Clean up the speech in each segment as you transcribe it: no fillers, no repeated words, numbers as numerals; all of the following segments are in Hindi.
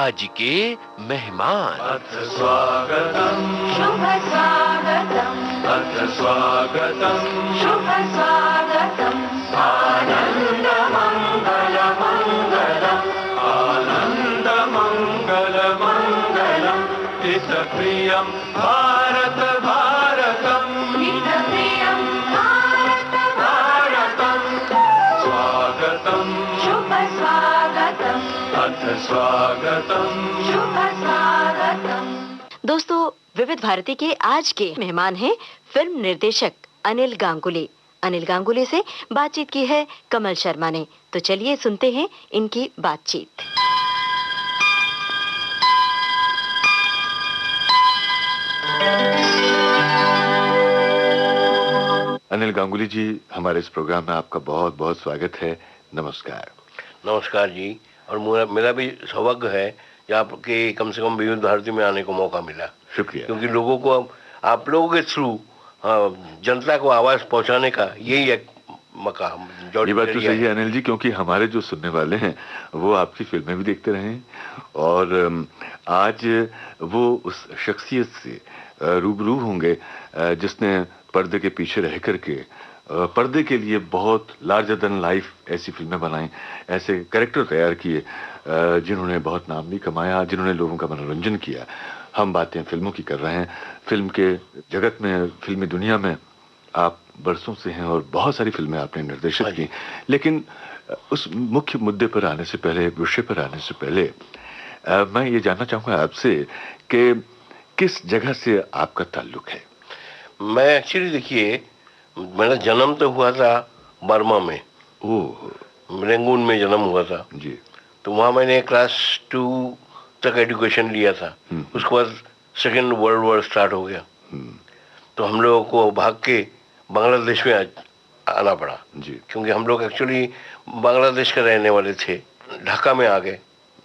आज के मेहमान। अथ स्वागतम् शुभ स्वागतम् अथ स्वागतम् शुभ स्वागतम् आनन्द मङ्गल मङ्गलम् आनन्द मङ्गल मङ्गलम् हितप्रियं भारत भारतम् हितप्रियं भारत भारतम् स्वागतम् शुभ स्वागतम् अथ स्वागतम् शुभ स्वागतम्। दोस्तों, विविध भारती के आज के मेहमान हैं फिल्म निर्देशक अनिल गांगुली। अनिल गांगुली से बातचीत की है कमल शर्मा ने, तो चलिए सुनते हैं इनकी बातचीत। अनिल गांगुली जी, हमारे इस प्रोग्राम में आपका बहुत बहुत स्वागत है। नमस्कार। नमस्कार जी। और मेरा भी सौभाग्य है कि आपके कम से कम विविध भारती में आने को मौका मिला। शुक्रिया। क्योंकि लोगों को आप लोगों के थ्रू जनता को आवाज पहुंचाने का यही एक मकाम। ये बात तो सही है अनिल जी, क्योंकि हमारे जो सुनने वाले हैं वो आपकी फिल्में भी देखते रहे हैं और आज वो उस शख्सियत से रूबरू होंगे जिसने पर्दे के पीछे रह करके पर्दे के लिए बहुत लार्जर देन लाइफ ऐसी फिल्में बनाई, ऐसे कैरेक्टर तैयार किए जिन्होंने बहुत नाम भी कमाया, जिन्होंने लोगों का मनोरंजन किया। हम बातें फिल्मों की कर रहे हैं। फिल्म के जगत में, फिल्मी दुनिया में आप बरसों से हैं और बहुत सारी फिल्में आपने निर्देशित की। लेकिन उस मुख्य मुद्दे पर आने से पहले, विषय पर आने से पहले मैं ये जानना चाहूँगा आपसे कि किस जगह से आपका ताल्लुक है? मैं एक्चुअली देखिए, मेरा जन्म तो हुआ था बर्मा में। रेंगून में जन्म हुआ था जी। तो वहाँ मैंने क्लास 2 तक एजुकेशन लिया था। उसके बाद सेकेंड वर्ल्ड वॉर स्टार्ट हो गया तो हम लोगों को भाग के बांग्लादेश में आना पड़ा जी। क्योंकि हम लोग एक्चुअली बांग्लादेश के रहने वाले थे। ढाका में आ गए।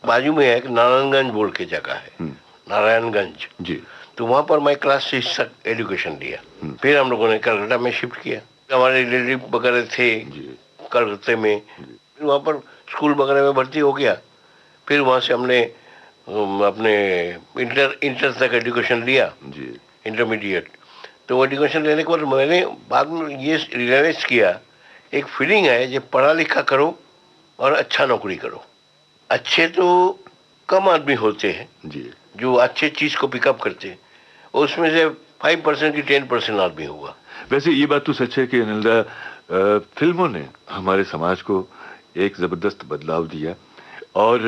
बाजू में एक नारायणगंज बोल के जगह है, नारायणगंज जी। तो वहाँ पर मैं क्लास 6 तक एजुकेशन लिया। फिर हम लोगों ने कलकत्ता में शिफ्ट किया। हमारे रिलेटिव वगैरह थे कलकत्ते में। फिर वहाँ पर स्कूल वगैरह में भर्ती हो गया। फिर वहाँ से हमने अपने इंटर तक एजुकेशन लिया जी, इंटरमीडिएट। तो एजुकेशन लेने के बाद मैंने बाद में ये रियलाइज किया, एक फीलिंग है जो पढ़ा लिखा करो और अच्छा नौकरी करो। अच्छे तो कम आदमी होते हैं जी जो अच्छे चीज़ को पिकअप करते हैं, उसमें से 5% की 10% आदमी होगा। वैसे ये बात तो सच है कि अनिल, फिल्मों ने हमारे समाज को एक ज़बरदस्त बदलाव दिया और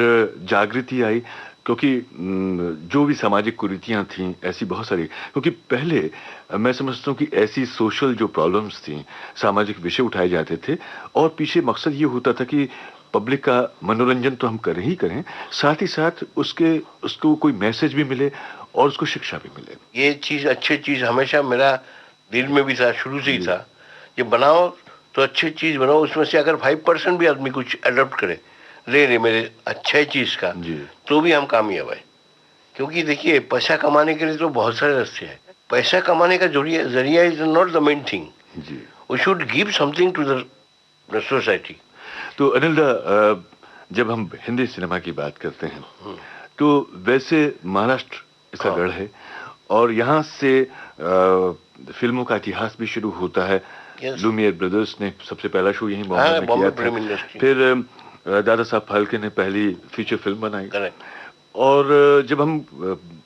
जागृति आई, क्योंकि जो भी सामाजिक कुरीतियाँ थीं ऐसी बहुत सारी, क्योंकि पहले मैं समझता हूँ कि ऐसी सोशल जो प्रॉब्लम्स थीं, सामाजिक विषय उठाए जाते थे और पीछे मकसद ये होता था कि पब्लिक का मनोरंजन तो हम करें ही करें, साथ ही साथ उसको कोई मैसेज भी मिले और उसको शिक्षा भी मिले। ये चीज़, अच्छी चीज़ हमेशा मेरा दिल में भी था, शुरू से ही था। ये बनाओ तो अच्छी चीज़ बनाओ, उसमें से अगर 5% भी आदमी कुछ अडॉप्ट करे, ले मेरे अच्छे चीज़ का, तो भी हम कामयाब है। क्योंकि देखिए, पैसा कमाने के लिए तो बहुत सारे रास्ते हैं। पैसा कमाने का जरिया is not the main thing. We should give something to the society. तो अनिल, जब हम हिंदी सिनेमा की बात करते हैं तो वैसे महाराष्ट्र इसका गढ़ है और यहाँ से फिल्मों का इतिहास भी शुरू होता है। लुमियर ब्रदर्स ने सबसे पहला शो यहीं बॉम्बे में किया था। फिर दादा साहब फाल्के ने पहली फीचर फिल्म बनाई। और जब हम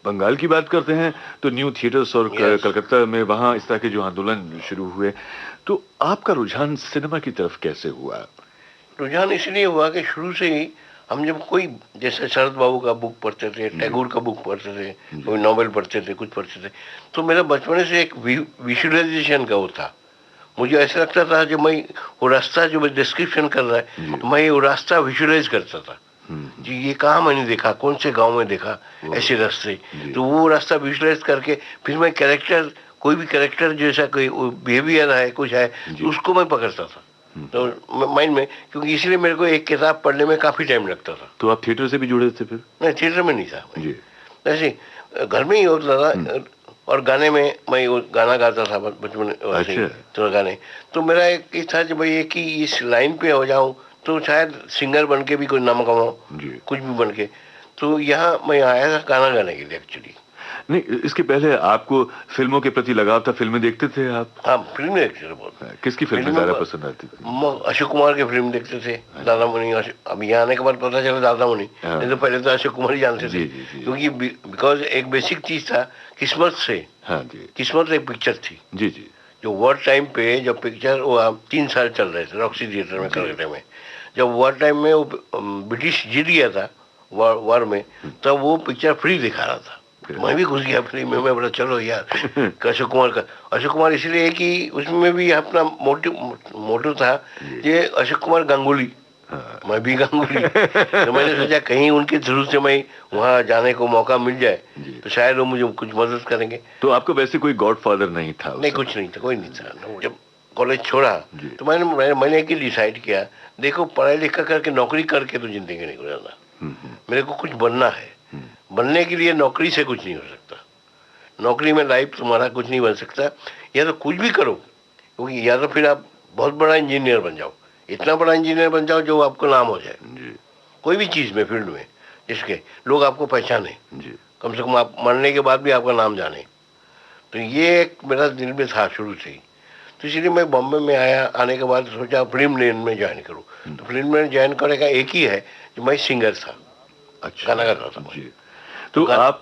बंगाल की बात करते हैं तो न्यू थिएटर्स और कलकत्ता में वहाँ इस तरह के जो आंदोलन शुरू हुए, तो आपका रुझान सिनेमा की तरफ कैसे हुआ? रुझान इसलिए हुआ कि शुरू से ही हम जब कोई, जैसे शरद बाबू का बुक पढ़ते थे, टैगोर का बुक पढ़ते थे, कोई नॉवेल पढ़ते थे, कुछ पढ़ते थे, तो मेरा बचपन से एक विजुअलाइजेशन का वो था। मुझे ऐसा लगता था जब मैं वो रास्ता जो डिस्क्रिप्शन कर रहा है, तो मैं वो रास्ता विजुअलाइज करता था जी, ये कहाँ मैंने देखा, कौन से गाँव में देखा ऐसे रास्ते। तो वो रास्ता विजुअलाइज करके फिर मैं कैरेक्टर, कोई भी कैरेक्टर जैसा कोई बिहेवियर है, कुछ है, उसको मैं पकड़ता था तो माइंड में। क्योंकि इसलिए मेरे को एक किताब पढ़ने में काफ़ी टाइम लगता था। तो आप थिएटर से भी जुड़े थे फिर? नहीं, थिएटर में नहीं था जी, ऐसे घर में ही होता था। और गाने में मैं वो गाना गाता था बचपन। अच्छा। तो गाने तो मेरा एक था कि भाई एक ही इस लाइन पे हो जाऊं तो शायद सिंगर बन के भी कोई नाम कमाऊं, कुछ भी बन के। तो यहाँ मैं आया था गाना गाने के लिए एक्चुअली। नहीं, इसके पहले आपको फिल्मों के प्रति लगाव था, फिल्में देखते थे आप? हाँ, फिल्म देखते थे बहुत। किसकी फिल्में ज्यादा पसंद आती थी? अशोक कुमार की फिल्म देखते थे, दादा मुनि। अब यहाँ आने के बाद पता चला दादा मुनि, नहीं तो पहले तो अशोक कुमार ही जानते थे, क्योंकि बिकॉज एक बेसिक चीज था किस्मत से। हाँ जी, किस्मत एक पिक्चर थी जी जी, जो वॉर टाइम पे जब पिक्चर वो 3 साल चल रहे थे रॉक्सी थिएटर में, कलकत्ता में। जब वॉर टाइम में वो ब्रिटिश जीत गया था वॉर में, तब वो पिक्चर फ्री दिखा रहा था। मैं भी घुस गया फिल्म में, मैं बोला चलो यार अशोक कुमार का। अशोक कुमार इसलिए कि उसमें भी अपना मोटिव था ये अशोक कुमार गांगुली, मैं भी गांगुली। तो मैंने सोचा कहीं उनके थ्रू से मैं वहाँ जाने को मौका मिल जाए तो शायद वो मुझे कुछ मदद करेंगे। तो आपको वैसे कोई गॉडफादर नहीं था? नहीं, कुछ नहीं था, कोई नहीं था। जब कॉलेज छोड़ा तो मैंने एक ही डिसाइड किया, देखो पढ़ाई लिखा करके नौकरी करके तो जिंदगी नहीं गुजारना, मेरे को कुछ बनना है। बनने के लिए नौकरी से कुछ नहीं हो सकता, नौकरी में लाइफ तुम्हारा कुछ नहीं बन सकता। या तो कुछ भी करो, क्योंकि या तो फिर आप बहुत बड़ा इंजीनियर बन जाओ, इतना बड़ा इंजीनियर बन जाओ जो आपको नाम हो जाए कोई भी चीज़ में, फील्ड में, जिसके लोग आपको पहचाने, कम से कम आप मरने के बाद भी आपका नाम जाने। तो ये एक मेरा दिल में था शुरू से ही। तो इसलिए मैं बॉम्बे में आया, आने के बाद सोचा फिल्म लेन में ज्वाइन करूँ। तो फिल्म लेन ज्वाइन करने का एक ही है जो मैं सिंगर था, अच्छा, गाना गाता था जी। तो आप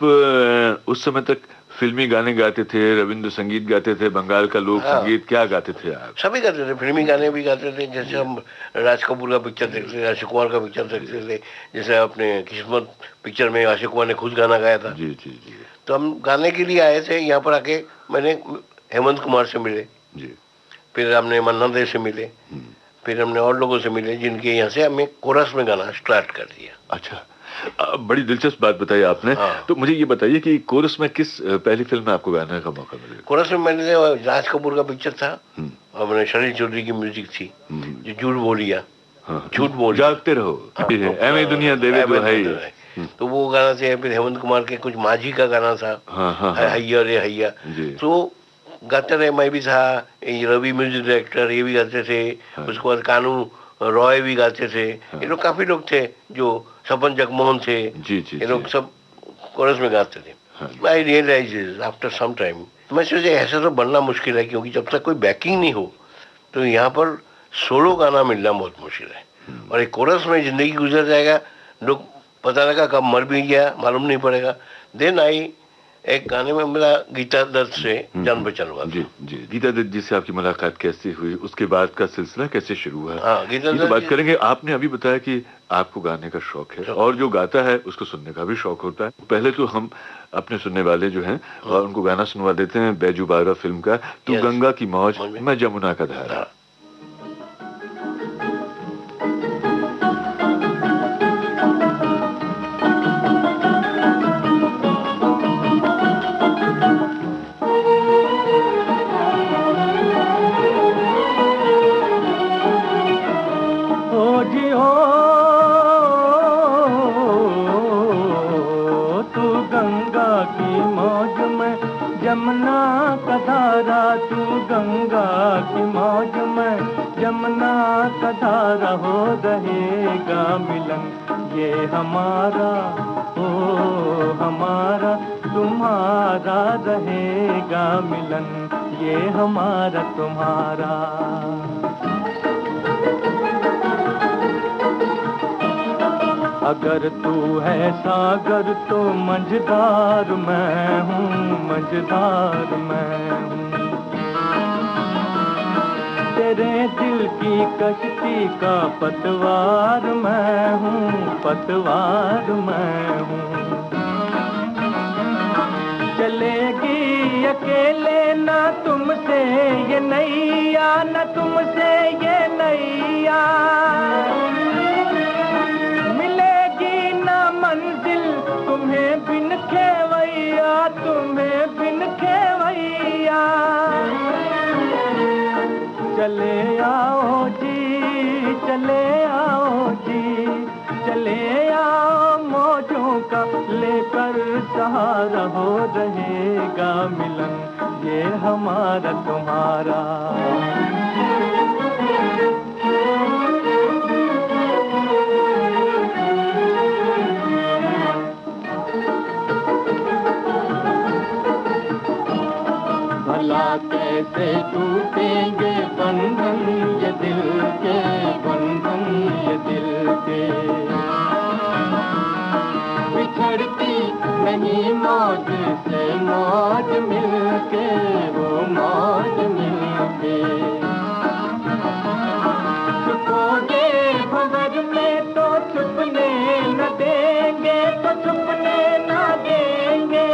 उस समय तक फिल्मी गाने गाते थे, रविंद्र संगीत गाते थे, बंगाल का लोक संगीत, क्या गाते थे आप? सभी गाते थे, फिल्मी गाने भी गाते थे। जैसे हम राज कपूर का पिक्चर देखते थे, अशोक कुमार का पिक्चर देखते थे। जैसे अपने किस्मत पिक्चर में अशोक कुमार ने खुद गाना गाया था जी जी जी। तो हम गाने के लिए आए थे यहाँ पर। आके मैंने हेमंत कुमार से मिले जी, फिर हमने मन्ना दे से मिले, फिर हमने और लोगों से मिले जिनके यहाँ से हमें कोरस में गाना स्टार्ट कर दिया। अच्छा, बड़ी दिलचस्प बात बताई आपने। तो मुझे ये बताइए कि कोरस में किस पहली फिल्म में आपको गाने का मौका मिला? कोरस में मैंने राज कपूर का पिक्चर था, अपने शरीर चौधरी की म्यूजिक थी, जो झूठ बोलिया, झूठ बोल जागते रहो, ऐਵੇਂ दुनिया देवे दुहाई। तो वो गाना थे। फिर हेमंत कुमार के कुछ माझी का गाना था, हैया रे हैया। तो गाते रहे, मैं भी था, रवि म्यूजिक डायरेक्टर ये भी गाते थे। उसके बाद कानू रॉय भी गाते थे। ये लोग काफी लोग थे, जो सपन जगमोहन थे, ये लोग सब कोरस में गाते थे। आई रियलाइज आफ्टर सम टाइम, मैं सोचा ऐसा तो बनना मुश्किल है, क्योंकि जब तक कोई बैकिंग नहीं हो तो यहाँ पर सोलो गाना मिलना बहुत मुश्किल है। और एक कोरस में जिंदगी गुजर जाएगा, लोग पता लगा कब मर भी गया मालूम नहीं पड़ेगा। देन आई एक गाने में मिला गीता दत्त से, जान पहचान हुआ जी जी। गीता दत्त जी से आपकी मुलाकात कैसे हुई, उसके बाद का सिलसिला कैसे शुरू हुआ? हाँ, गीता दत्त बात करेंगे। आपने अभी बताया कि आपको गाने का शौक है और जो गाता है उसको सुनने का भी शौक होता है। पहले तो हम अपने सुनने वाले जो हैं और उनको गाना सुनवा देते हैं बैजू बावरा फिल्म का, तू गंगा की मौज मैं जमुना का धारा। जमुना का धारा, तू गंगा की मौज में जमुना का धारा, हो रहेगा मिलन ये हमारा, ओ हमारा तुम्हारा रहेगा मिलन ये हमारा तुम्हारा। अगर तू है सागर तो मझधार मैं हूँ, मझधार मैं हूँ। तेरे दिल की कश्ती का पतवार मैं हूँ, पतवार मैं हूँ। चलेगी अकेले ना तुमसे ये नैया, न तुमसे ये नैया। तुम्हें बिन खेवैया, तुम्हें बिन खेवैया। चले आओ जी, चले आओ जी, चले आओ मौजों का लेकर सहारा, हो रहेगा मिलन ये हमारा तुम्हारा। से टूटेंगे बंधन ये दिल के, बंधन ये दिल के। बिछड़ती नहीं मौज से मौज मिलके, वो मौज मिलके। छुपोगे भंवर में तो छुपने न देंगे, तो छुपने न देंगे।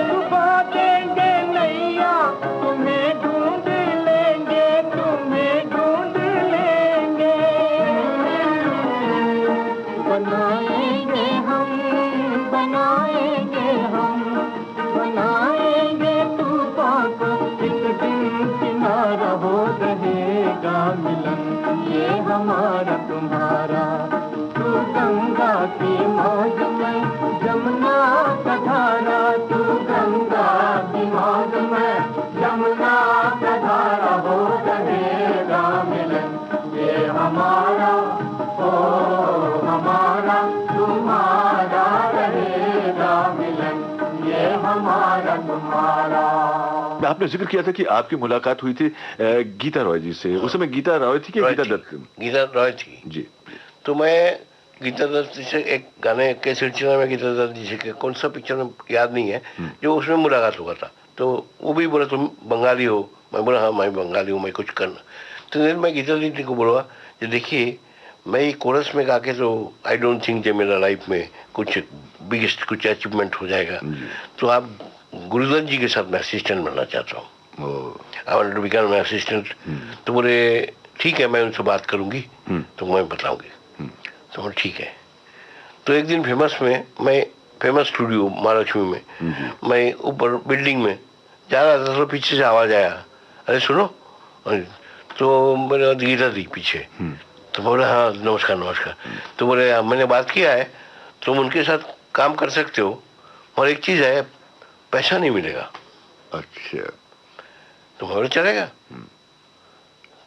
छुपा देंगे नैया तुम्हें ढूंढ लेंगे, तुम्हें ढूंढ लेंगे। बनाएंगे हम, बनाएंगे हम, बनाएंगे तूफान को। एक दिन किनारा हो रहेगा मिलन, ये हमारा तुम्हारा। तू गंगा की मौज में, जमुना का धारा। तू गंगा की मौज में, जमुना का धारा। हो रहेगा मिलन, ये हमारा, ओ हमारा, तुम्हारा रहेगा मिलन, ये हमारा तुम्हारा। आपने जिक्र किया था कि आपकी मुलाकात हुई थी गीता रॉय जी से। उस समय गीता रॉय थी कि गीता दत्त? गीता रॉय थी जी। तो मैं गीता दत्त जी से एक गाने के सिलसिले में गीता दत्त जी से कौन सा पिक्चर में याद नहीं है, जो उसमें मुलाकात हुआ था। तो वो भी बोला तुम बंगाली हो, मैं बोला हाँ मैं बंगाली हूँ, मैं कुछ करना। तो फिर मैं गीता दीदी को बोला कि देखिए मैं ये कोरस में गा के तो आई डोंट थिंक कि मेरा लाइफ में कुछ बिगेस्ट कुछ अचीवमेंट हो जाएगा। तो आप गुरुदत्त जी के साथ मैं असिस्टेंट बनना चाहता हूँ, I want to become my assistant. तो बोले ठीक है मैं उनसे बात करूंगी तो मैं बताऊंगी। तो बोले ठीक है। तो एक दिन मैं फेमस स्टूडियो महालक्ष्मी में मैं ऊपर बिल्डिंग में जा रहा था, तो पीछे से आवाज आया, अरे सुनो। तो मेरे गीता दी पीछे। तो बोले हाँ नमस्कार नमस्कार। तो बोले मैंने बात किया है, तुम उनके साथ काम कर सकते हो, और एक चीज है पैसा नहीं मिलेगा। अच्छा। तो मैं बोला चलेगा।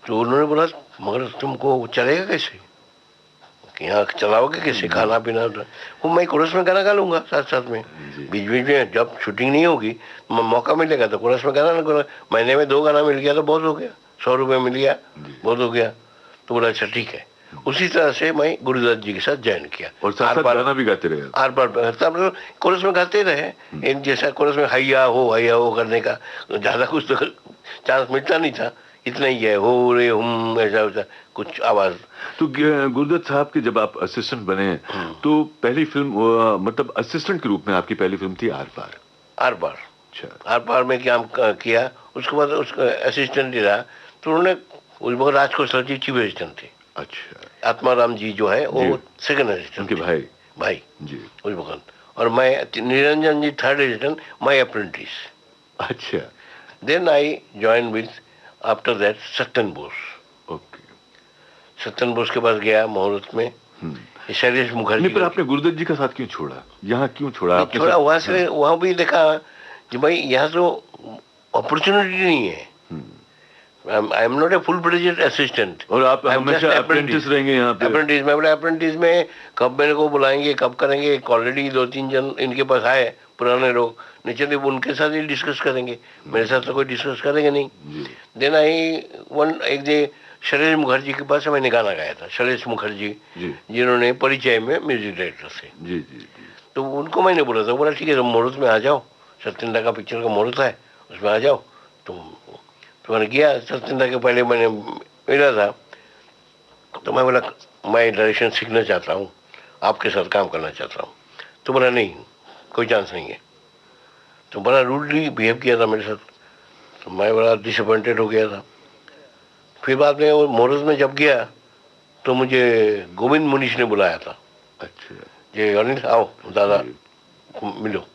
तो उन्होंने बोला मगर तुमको चलेगा कैसे, कि यहाँ चलाओगे कैसे, खाना पीना। वो मैं कोरस में गाना गा लूंगा साथ साथ में, बीच बीच में जब शूटिंग नहीं होगी मौका मिलेगा तो कोरस में गाना ना करो। महीने में 2 गाना मिल गया तो बहुत हो गया, 100 रुपये मिल गया बहुत हो गया। तो बोला अच्छा ठीक है। उसी तरह से मैं गुरुदत्त जी के साथ ज्वाइन किया, और साथ साथ गाना भी गाते रहे। आर पार मतलब कोरस में गाते रहे। इन जैसा कोरस में हैया हो करने का ज्यादा कुछ तो चांस मिलता नहीं था, इतना ही है हो रे हम ऐसा होता कुछ आवाज। तो गुरुदत्त साहब के जब आप असिस्टेंट बने तो पहली फिल्म मतलब असिस्टेंट के रूप में आपकी पहली फिल्म थी आर पार? आर पार। अच्छा। आर पार में काम किया, उसके बाद उसका असिस्टेंट ही रहा। तो उन्होंने उस वक्त राजकोषल जी चीफ असिस्टेंट थे। अच्छा। आत्माराम जी जो है वो सेकंड असिस्टेंट, उनके भाई जी उस वक्त। और मैं Niranjan ji third assistant, my apprentice. अच्छा। Then I join with after that Satyen Bose. Okay. Satyen Bose के पास गया मुहूर्त में, शैलेश मुखर्जी। पर आपने गुरुदत्त जी का साथ क्यों छोड़ा, यहाँ क्यों छोड़ा? छोड़ा वहां से, वहां भी देखा कि भाई यहाँ तो अपॉर्चुनिटी नहीं है। I am not a full fledged assistant. और आप हमेशा अप्रेंटिस रहेंगे यहाँ पे? अप्रेंटिस में कब मेरे को बुलाएंगे, कब करेंगे। ऑलरेडी 2-3 जन इनके पास आए पुराने लोग, निश्चित उनके साथ ही डिस्कस करेंगे, मेरे साथ तो कोई डिस्कस करेंगे नहीं। देन आई एक दिन शैलेश मुखर्जी के पास मैंने गाना गाया था। शैलेश मुखर्जी जिन्होंने परिचय में म्यूजिक डायरेक्टर से। जी जी जी। तो उनको मैंने बोला था, बोला ठीक है तुम मुहूर्त में आ जाओ, सत्येंद्र का पिक्चर का मुहूर्त है उसमें आ जाओ। तो मैंने किया, सत्येंद्र के पहले मैंने मिला था। तो मैं बोला मैं डायरेक्शन सीखना चाहता हूँ, आपके साथ काम करना चाहता हूँ। तो बोला नहीं कोई चांस नहीं है। तो बड़ा रूडली बिहेव किया था मेरे साथ। तो मैं बड़ा डिसअपॉइंटेड हो गया था। फिर बाद में वो मुहूर्त में जब गया तो मुझे गोविंद मुनीश ने बुलाया था। अच्छा। ये अनिल आओ दादा मिलो।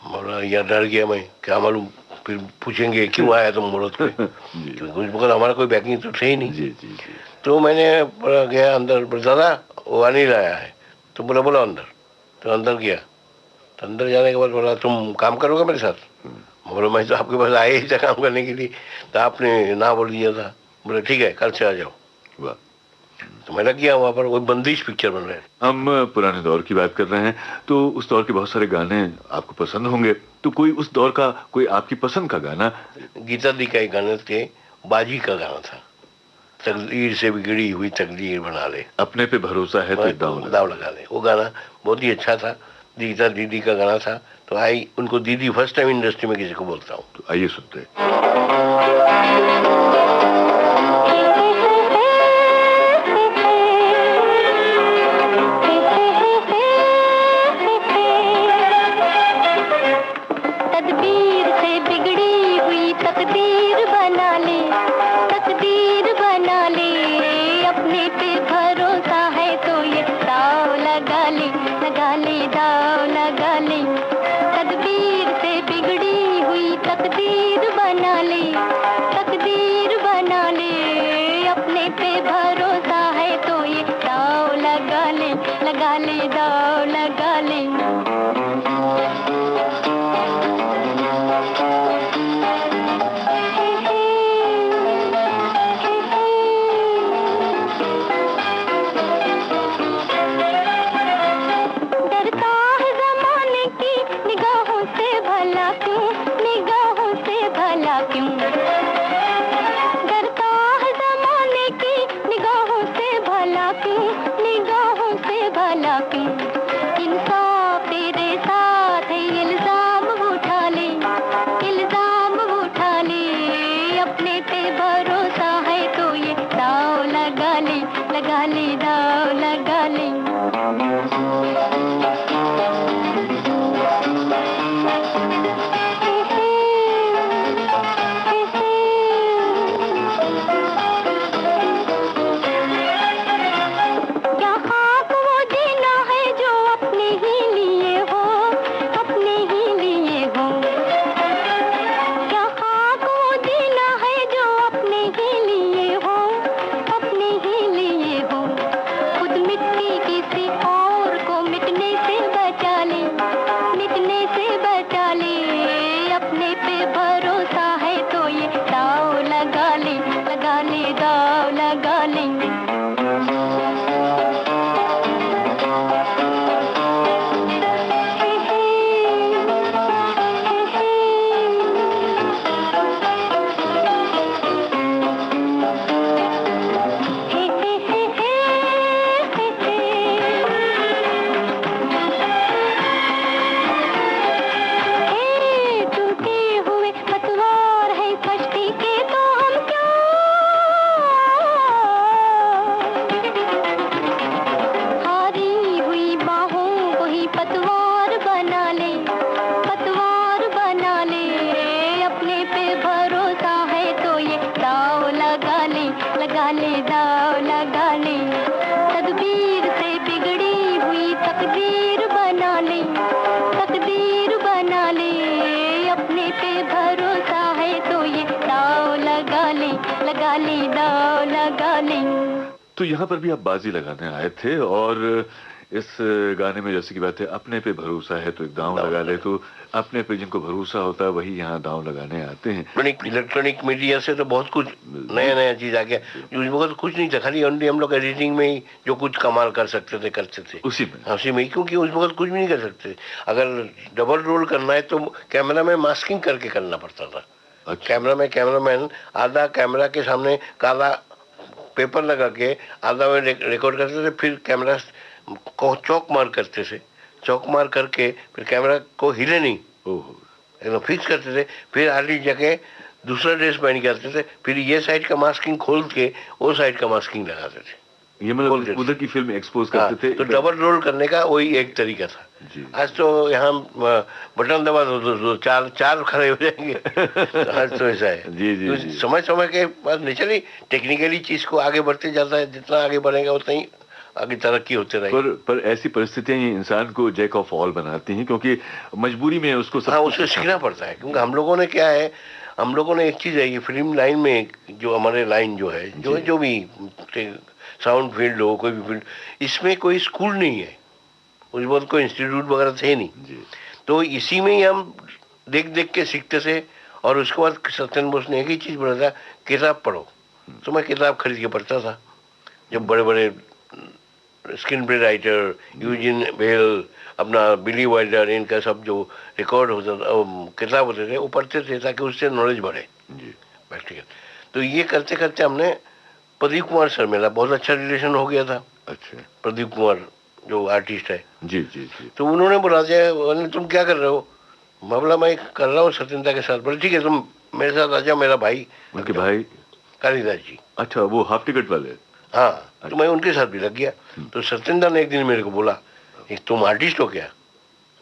बोला यार डर गया मैं, क्या मालूम फिर पूछेंगे क्यों आया तुम मुहूर्त में, क्योंकि बगैर हमारा कोई बैकिंग तो थे ही नहीं। जी जी जी। तो मैंने गया अंदर, दादा वो अनिल आया है। तो बोला बोला अंदर। तो अंदर गया। तो अंदर जाने के बाद बोला तुम काम करोगे मेरे साथ? बोला मैं तो आपके पास आया ही था काम करने के लिए, तो आपने ना बोल दिया था। बोले ठीक है कल से आ जाओ। वाह। तो मैं लग गया वहाँ पर, कोई बंदिश पिक्चर बन रहे हैं। हम पुराने दौर की बात कर रहे हैं, तो उस दौर के बहुत सारे गाने आपको पसंद होंगे, तो कोई उस दौर का कोई आपकी पसंद का गाना? गीता दी का एक गाना थे, बाजी का गाना था, तकदीर से बिगड़ी हुई तकदीर बना ले, अपने पे भरोसा है तो दाव लगा ले। वो गाना बहुत ही अच्छा था, गीता दीदी का गाना था। तो आई उनको दीदी फर्स्ट टाइम इंडस्ट्री में किसी को बोलता हूँ। तो आइए सुनते हैं। तकदीर से बिगड़ी हुई तकदीर बना ले, तकदीर बना ले, अपने पे भरोसा है तो ये दाव लगा ले, लगा ले, दाव लगा ले। तकदीर से बिगड़ी हुई तकदीर बना ले, तकदीर बना ले, अपने पे भरोसा है तो ये दाव लगा ले, लगा ले, दाव लगा ले। तो यहाँ पर भी आप बाजी लगाने आए थे, और इस गाने में जैसे की बात है, अपने पे भरोसा है तो एक दांव लगा ले, तो अपने पे जिनको भरोसा होता है वही यहाँ दांव लगाने आते हैं। इलेक्ट्रॉनिक मीडिया से तो बहुत कुछ नया नया चीज आ गया, उसमें तो कुछ नहीं था, खाली ओनली हम लोग एडिटिंग में ही जो कुछ कमाल कर सकते थे करते थे उसी में, क्योंकि उस वक्त कुछ भी नहीं कर सकते। अगर डबल रोल करना है तो कैमरा में मास्किंग करके करना पड़ता था। कैमरामैन आधा कैमरा के सामने काला पेपर लगा के आधा में रिकॉर्ड करते थे, फिर कैमरा को चौक मार करते थे, चौक मार करके फिर कैमरा को हिले नहीं, एकदम फिक्स करते थे, फिर आधी जगह दूसरा ड्रेस पहन के आते थे, फिर ये साइड का मास्किंग खोल के वो साइड का मास्किंग लगाते थे। ये मतलब उधर की फिल्म एक्सपोज करते थे। तो डबल रोल करने का वही एक तरीका था। आज तो यहाँ बटन दबा दो चार खड़े हो जाएंगे। आज तो ऐसा है। जी। समय के बाद नेचुरली टेक्निकली चीज को आगे बढ़ते जाता है, जितना आगे बढ़ेगा उतना ही आगे तरक्की होते रहेगी। पर ऐसी परिस्थितियां ही इंसान को जैक ऑफ ऑल बनाती हैं, क्योंकि मजबूरी में उसको उसको सीखना पड़ता है। क्योंकि हम लोगों ने क्या है, हम लोगों ने एक चीज है, ये फिल्म लाइन में जो हमारे लाइन जो है, जो भी साउंड फील्ड हो, कोई भी फील्ड, इसमें कोई स्कूल नहीं है, उस वक्त कोई इंस्टीट्यूट वगैरह थे नहीं। तो इसी में ही हम देख के सीखते थे। और उसके बाद सत्येंद्र बोस ने एक ही चीज बोला था, किताब पढ़ो। तो मैं किताब खरीद के पढ़ता था। जब बड़े बड़े screenplay writer Eugene Bell, अपना बिली वाइल्डर, इनका सब जो रिकॉर्ड होता था, किताब होते थे, वो पढ़ते थे ताकि उससे नॉलेज बढ़े प्रैक्टिकल। तो ये करते करते हमने प्रदीप कुमार सर मिला, बहुत अच्छा रिलेशन हो गया था। अच्छा। प्रदीप कुमार जो आर्टिस्ट है, जी जी जी। तो उन्होंने बोला अनिल तुम क्या कर रहे हो? मैं बोला मैं कर रहा हूँ सत्येंद्र के साथ। बोले ठीक है तुम मेरे साथ आ जाओ, मेरा भाई। उनके भाई कालिदास जी। अच्छा, वो हाफ टिकट वाले? हाँ। तो मैं उनके साथ भी लग गया। तो सत्येंद्र ने एक दिन मेरे को बोला तुम आर्टिस्ट हो क्या?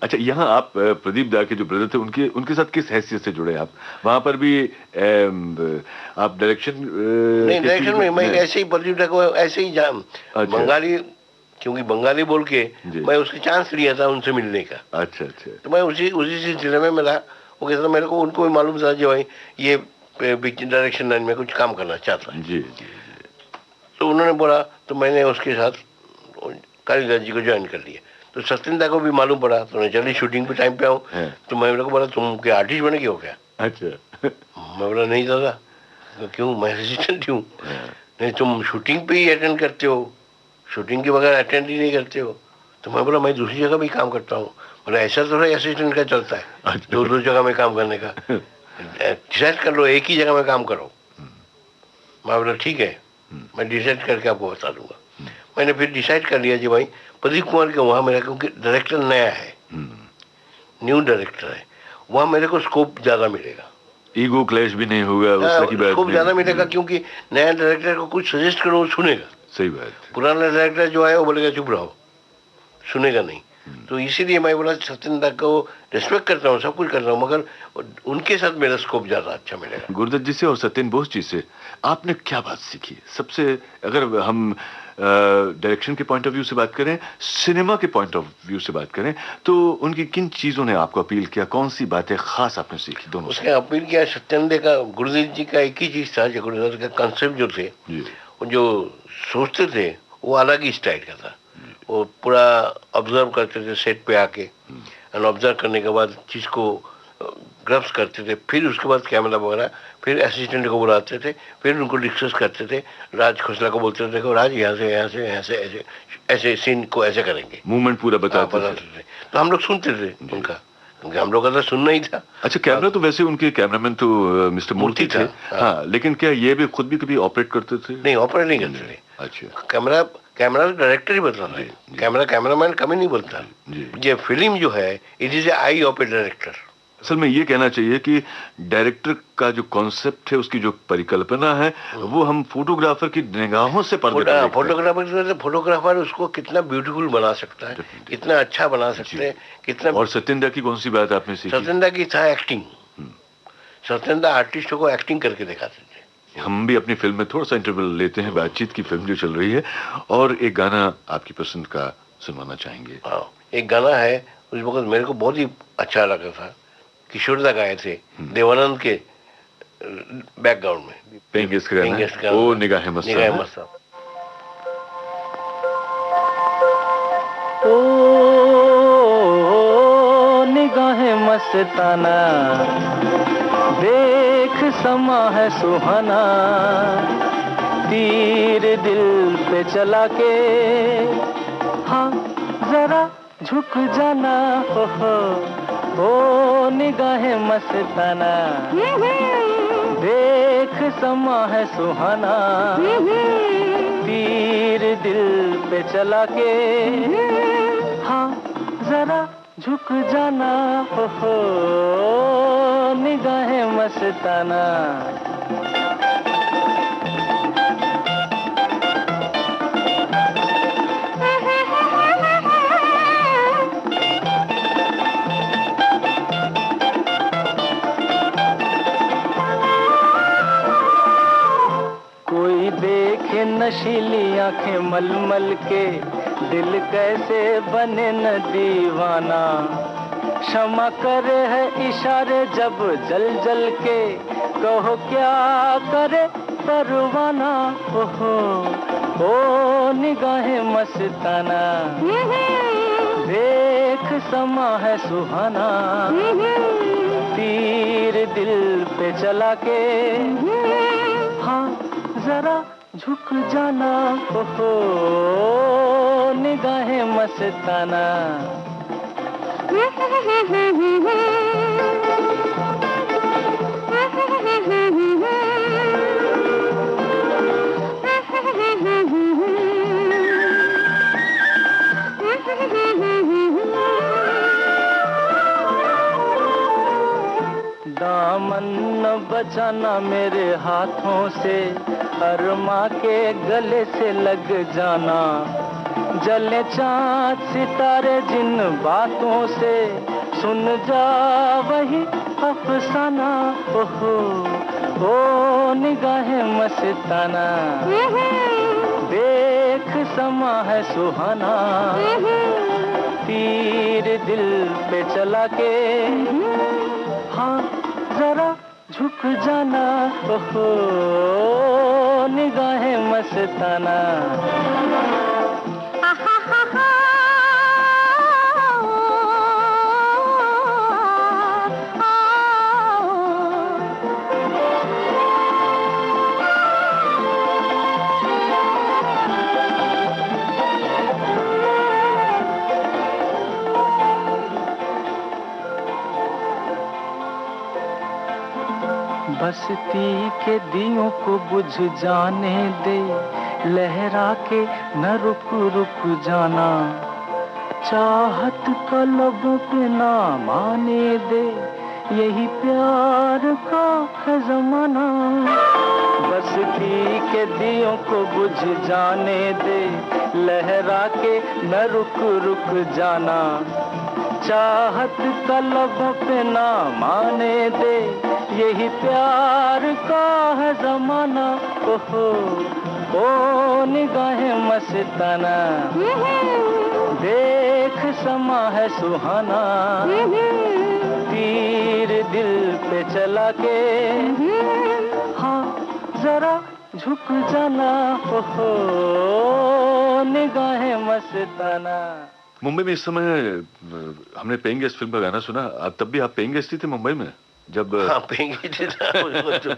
अच्छा, यहाँ आप प्रदीप दा के जो ब्रदर थे उनके उनके साथ किस हैसियत से जुड़े आप? वहां पर भी आप डायरेक्शन? नहीं, डायरेक्शन में मैं ऐसे ही प्रदीप दा को ऐसे ही बंगाली, क्योंकि बंगाली बोल के मैं उसके चांस लिया था उनसे मिलने का। अच्छा अच्छा। तो मैं उसी सिलसिले में मिला। वो कहता मेरे को, उनको भी मालूम था जो भाई ये डायरेक्शन लाइन में कुछ काम करना चाहता है। जी जी। तो उन्होंने बोला, तो मैंने उसके साथ कालिदास जी को ज्वाइन कर लिया। तो सत्येंद्र को भी मालूम पड़ा, तो उन्हें चलिए शूटिंग पे टाइम पे आऊँ। तो मैं मेरे को बोला तुम क्या आर्टिस्ट बने हो क्या? अच्छा। मैं बोला नहीं दादा। तो क्यों? मैं असिस्टेंट हूँ। नहीं तुम शूटिंग पे ही अटेंड करते हो, शूटिंग के बगैर अटेंड ही नहीं करते हो। तो मैं बोला मैं दूसरी जगह भी काम करता हूँ। बोला ऐसा थोड़ा असिस्टेंट का चलता है, दो जगह में काम करने का। डिसाइड कर लो, एक ही जगह में काम करो। मैं बोला ठीक है, मैं डिसाइड करके आपको बता दूंगा। मैंने फिर डिसाइड कर लिया जी भाई प्रदीप कुमार के वहाँ मेरा, क्योंकि डायरेक्टर नया है, न्यू डायरेक्टर है, वहाँ मेरे को स्कोप ज़्यादा मिलेगा, ईगो क्लैश भी नहीं होगा, स्कोप ज़्यादा मिलेगा, क्योंकि नया डायरेक्टर को कुछ सजेस्ट करो वो सुनेगा। सही बात। पुराना डायरेक्टर जो है वो बोलेगा चुप रहो, सुनेगा नहीं। तो इसीलिए मैं बोला सत्येंद्र को रिस्पेक्ट करता हूँ, सब कुछ करता हूँ, मगर उनके साथ मेरा स्कोप ज़्यादा अच्छा मिलेगा। गुरुदत्त जी से और सत्येंद्र बोस जी से आपने क्या बात सीखी सबसे? अगर हम डायरेक्शन के पॉइंट ऑफ व्यू से बात करें, सिनेमा के पॉइंट ऑफ व्यू से बात करें, तो उनकी किन चीज़ों ने आपको अपील किया? कौन सी बातें खास आपने सीखी दोनों उसने अपील किया सत्येंद्र का, गुरुदत्त जी का एक ही चीज़ था, जो गुरुदत्त का कंसेप्ट जो थे, जो सोचते थे वो अलग ही स्टाइल का था। वो पूरा ऑब्जर्व करते थे सेट पे आके, एंड ऑब्जर्व करने के बाद चीज़ को ग्रब्स करते थे, फिर उसके बाद कैमरा वगैरह, फिर असिस्टेंट को बुलाते थे, फिर उनको डिस्कस करते थे। राज खोसला को बोलते थे देखो राज यहाँ से ऐसे ऐसे सीन को ऐसे करेंगे, मूवमेंट पूरा बताते थे। तो हम लोग सुनते थे उनका, क्योंकि हम लोग का तो सुनना ही था। अच्छा, कैमरा तो वैसे उनके कैमरामैन तो मिस्टर मूर्ति थे। हाँ, लेकिन क्या ये भी खुद भी कभी ऑपरेट करते थे? नहीं, ऑपरेट नहीं करते थे। अच्छा, कैमरा डायरेक्टर ही बताता है, कैमरामैन कभी नहीं बोलता। ये फिल्म जो है it is a I of A director. असल में ये कहना चाहिए कि डायरेक्टर का जो कॉन्सेप्ट है, उसकी जो परिकल्पना है, वो हम फोटोग्राफर की निगाहों से फोटोग्राफर उसको कितना ब्यूटीफुल बना सकता है, कितना अच्छा बना सकते हैं, कितना। और सत्येंद्र की कौन सी बात आपने सीखी? सत्येंद्र की था एक्टिंग। सत्येंद्र आर्टिस्टों को एक्टिंग करके दिखाते थे। हम भी अपनी फिल्म में थोड़ा सा इंटरवल लेते हैं, बातचीत की फिल्म जो चल रही है, और एक गाना आपकी पसंद का सुनवाना चाहेंगे। हाँ, एक गाना है उस वक्त मेरे को बहुत ही अच्छा लगा था, किशोरदा गाए थे देवानंद के बैकग्राउंड में। पेंगेस का ओ निगाहे मस्ताना। ओ निगाहे मस्ताना, देख समा है सुहाना, तीर दिल पे चला के, हाँ जरा झुक जाना, हो ओ निगाहे मस्ताना, देख समा है सुहाना, तीर दिल पे चला के, हाँ जरा झुक जाना, हो निगाहे मस्ताना। नशीली आंखें मलमल के, दिल कैसे बने न दीवाना, क्षमा करे है इशारे जब जल जल के, कहो क्या करे परवाना, ओहो ओ निगाहे मस्ताना, देख समा है सुहाना, तीर दिल पे चला के, हाँ जरा झुक जाना, ओहो निगाहें मस्ताना। दामन न बचाना मेरे हाथों से, अरमा के गले से लग जाना। जले चाँद सितारे जिन बातों से, सुन जा वही अफसाना। ओहो ओ निगाहें मस्ताना, देख समा है सुहाना। तीर दिल पे चला के, हाँ जरा झुक जाना। ओहो निगाहें मस्ताना। बस्ती के दियों को बुझ जाने दे, लहरा के न रुक रुक जाना। चाहत का लबों पे ना माने दे, यही प्यार का है ज़माना। बस्ती के दियों को बुझ जाने दे, लहरा के न रुक रुक जाना। चाहत का लबों पे ना माने दे, यही प्यार का है ज़माना। ओहो ओ निगाहें मस्ताना, देख समा है सुहाना। तीर दिल पे चला के, हाँ जरा झुक जाना। ओहो निगाहें मस्ताना। मुंबई में इस समय हमने पेइंग गेस्ट फिल्म का गाना सुना। अब तब भी आप पेइंग गेस्ट ही थे मुंबई में जब? हाँ पेइंग गेस्ट था तो,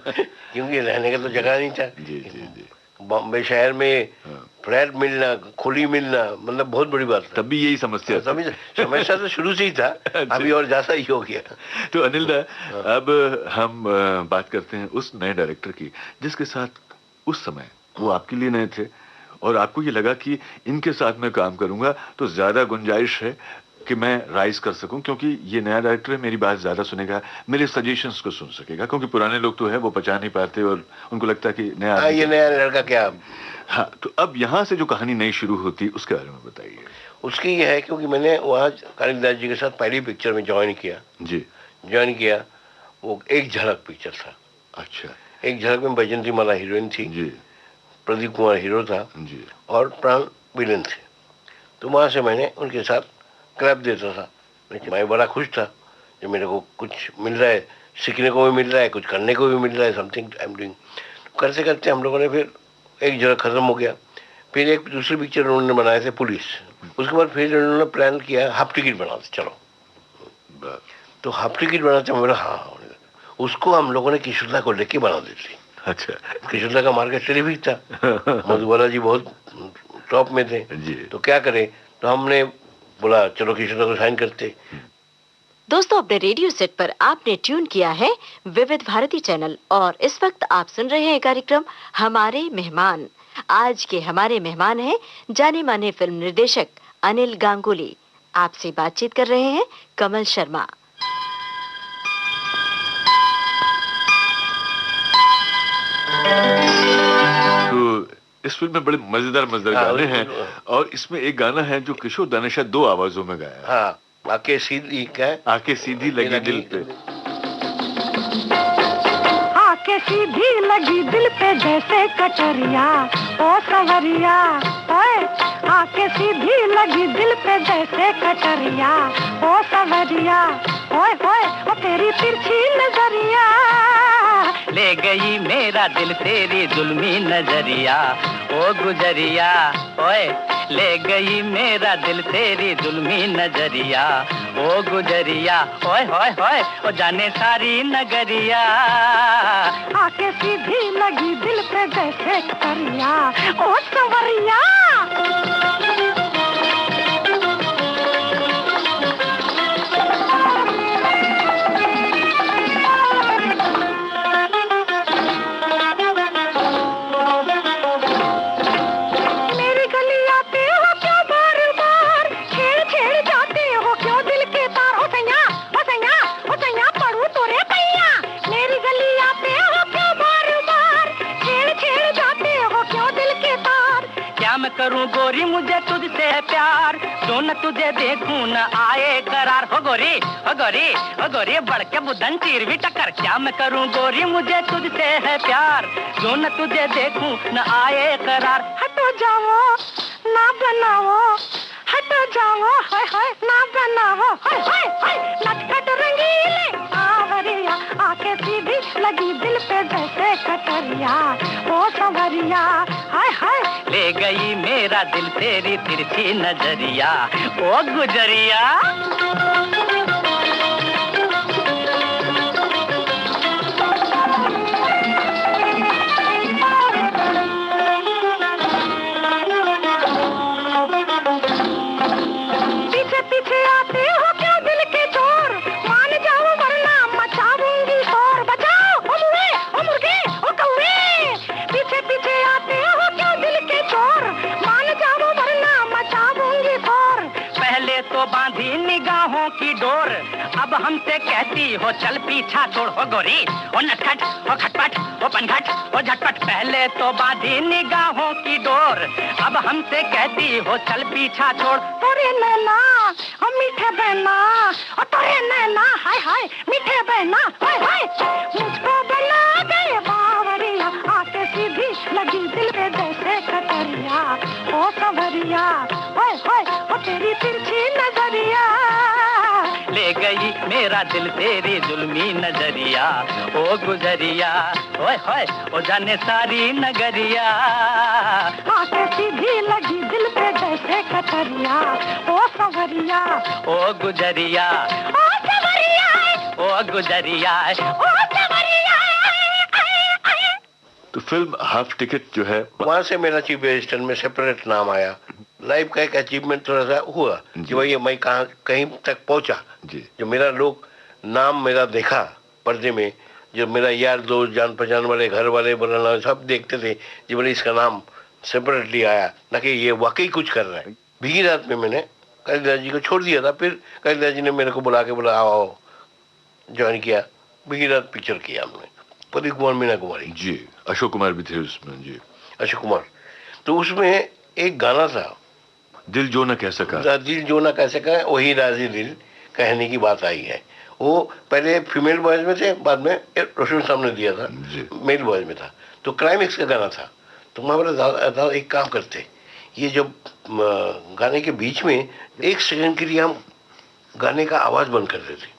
क्योंकि रहने का तो जगह नहीं था। जी जी जी। बॉम्बे शहर में फ्लैट मिलना, खुली मिलना, मतलब बहुत बड़ी बात था। तब भी यही समस्या थी। समस्या तो शुरू से ही था। अभी और ज्यादा ही हो गया। तो अनिल दा, अब हम बात करते हैं उस नए डायरेक्टर की जिसके साथ उस समय वो आपके लिए नए थे और आपको ये लगा कि इनके साथ मैं काम करूंगा तो ज्यादा गुंजाइश है कि मैं राइज कर सकूं, क्योंकि ये नया डायरेक्टर है, मेरी बात ज्यादा सुनेगा, मेरे सजेशंस को सुन सकेगा, क्योंकि पुराने लोग तो है वो पचा नहीं पाते और उनको लगता है कि नया ये नया लड़का क्या। हाँ, तो अब यहाँ से जो कहानी नई शुरू होती उसके बारे में बताइए। उसकी ये है क्योंकि मैंने वहाँ कालिदास जी के साथ पहली पिक्चर में ज्वाइन किया। जी ज्वाइन किया, वो एक झलक पिक्चर था। अच्छा। एक झलक में बैजंती माला हीरोइन थी जी, प्रदीप कुमार हीरो था जी, और प्राण विलन थे। तो वहाँ से मैंने उनके साथ क्लैप देता था। लेकिन मैं बड़ा खुश था कि मेरे को कुछ मिल रहा है, सीखने को भी मिल रहा है, कुछ करने को भी मिल रहा है, समथिंग आई एम डूइंग। करते करते हम लोगों ने फिर एक जगह ख़त्म हो गया। फिर एक दूसरी पिक्चर उन्होंने बनाए थे पुलिस। उसके बाद फिर उन्होंने प्लान किया हाफ टिकट बनाते चलो। तो हाफ टिकट बनाते मैं बोला हाँ। उसको हम लोगों ने किशोरदा को लेके बना देते। अच्छा। किशोरदा का मार्केट टेरिफिक था, मधुबाला जी बहुत टॉप में थे जी। तो क्या करें, तो हमने बोला चलो किशोरदा को साइन करते। दोस्तों, अपने रेडियो सेट पर आपने ट्यून किया है विविध भारती चैनल और इस वक्त आप सुन रहे हैं कार्यक्रम हमारे मेहमान। आज के हमारे मेहमान हैं जाने माने फिल्म निर्देशक अनिल गांगुली। आपसे बातचीत कर रहे हैं कमल शर्मा। तो इस फिल्म में बड़े मजेदार गाने हैं और इसमें एक गाना है जो किशोर दा ने शायद 2 आवाजों में गाया। हाँ, आके सीधी क्या है? आके सीधी लगी दिल पे। आके सीधी लगी दिल पे जैसे कटरिया ओ सवरिया। आके सीधी लगी दिल पे जैसे कटरिया ओ सवरिया। ओए ओए ओ तेरी तिरछी नजरिया ले गई मेरा दिल तेरी जुल्मी नजरिया, ओ गुजरिया ओए, ले गई मेरा दिल तेरी जुल्मी नजरिया, ओ गुजरिया ओए होए होए, ओ जाने सारी नगरिया। आके सीधी लगी दिल पे जैसे करिया, ओ संवरिया। करूं गोरी मुझे तुझसे है प्यार, जो न तुझे देखूं न आए करार। हो गोरी हो गोरी हो गोरी, बढ़ के बुदन चीर भी टक्कर। क्या मैं करूं गोरी मुझे तुझसे है प्यार, जो न तुझे देखूं न आए करार। हटो जाओ ना बनाओ, हटो जाओ हाय हाय ना बनाओ, हाय हाय हाय नटखट रंगीले आवरिया। आके सीधी लगी दिल पे जैसे कटरिया, ओ संवरिया हाय हाय। ले गई मेरा दिल तेरी तिरछी नजरिया, ओ गुजरिया। पीछे पीछे आते हो क्यों दिल के चोर, मान जाओ वरना मचाऊंगी शोर। बचाओ ओ मुए ओ मुर्गे ओ कौवे, पीछे पीछे आते हो क्यों दिल के चोर, मान जाओ वरना मचाऊंगी शोर। पहले तो बांधी निगाहों की डोर, अब हमसे कहती हो चल पीछा छोड़। हो गोरी ओ नटखट ओ खटपट ओ पनघट ओ झटपट। पहले तो बांधी निगाहों की डोर, अब हमसे कहती हो चल पीछा छोड़। तोरे नैना ओ मीठे बहना, ओ तोरे नैना हाय हाय मीठे बहना हाय हाय। मुझको बना गए बावरिया, आके सीधी लगी दिल पे जैसे कटरिया, ओ संवरिया हाय हाय, ओ तेरी तिरछी नजरिया। ले गई मेरा दिल तेरी जुल्मी नजरिया, ओ गुजरिया ओए होए, ओ जाने सारी नगरिया। आके सीधी लगी दिल पे जैसे कटरिया, ओ संवरिया ओ गुजरिया ओ संवरिया ओ गुजरिया ओ संवरिया। तो फिल्म हाफ टिकट जो है, वहां से मेरा चीफ असिस्टेंट में सेपरेट नाम आया। लाइफ का एक अचीवमेंट थोड़ा सा हुआ कि भाई मैं कहीं तक पहुंचा जी। जो मेरा लोग नाम मेरा देखा पर्दे में, जो मेरा यार दोस्त जान पहचान वाले घर वाले बनाना सब देखते थे जी, बोले इसका नाम सेपरेटली आया, ना कि ये वाकई कुछ कर रहा है। भीगी रात में मैंने कालिदास जी को छोड़ दिया था, फिर कालिदास जी ने मेरे को बुला के बोला आओ आओ, ज्वाइन किया। भीगी रात पिक्चर किया हमने, प्रदीप कुमार मीना कुमारी जी, अशोक कुमार भी थे उसमें जी, अशोक कुमार। तो उसमें एक गाना था, दिल जो न कह सका, दिल जो ना कह सका वही राजी दिल कहने की बात आई है। वो पहले फीमेल वॉइस में थे, बाद में रोशन साहब ने दिया था, मेल वॉइस में था। तो क्लाइमेक्स का गाना था। तो मैं बोला दादा एक काम करते, ये जब गाने के बीच में 1 सेकंड के लिए हम गाने का आवाज बंद कर देते।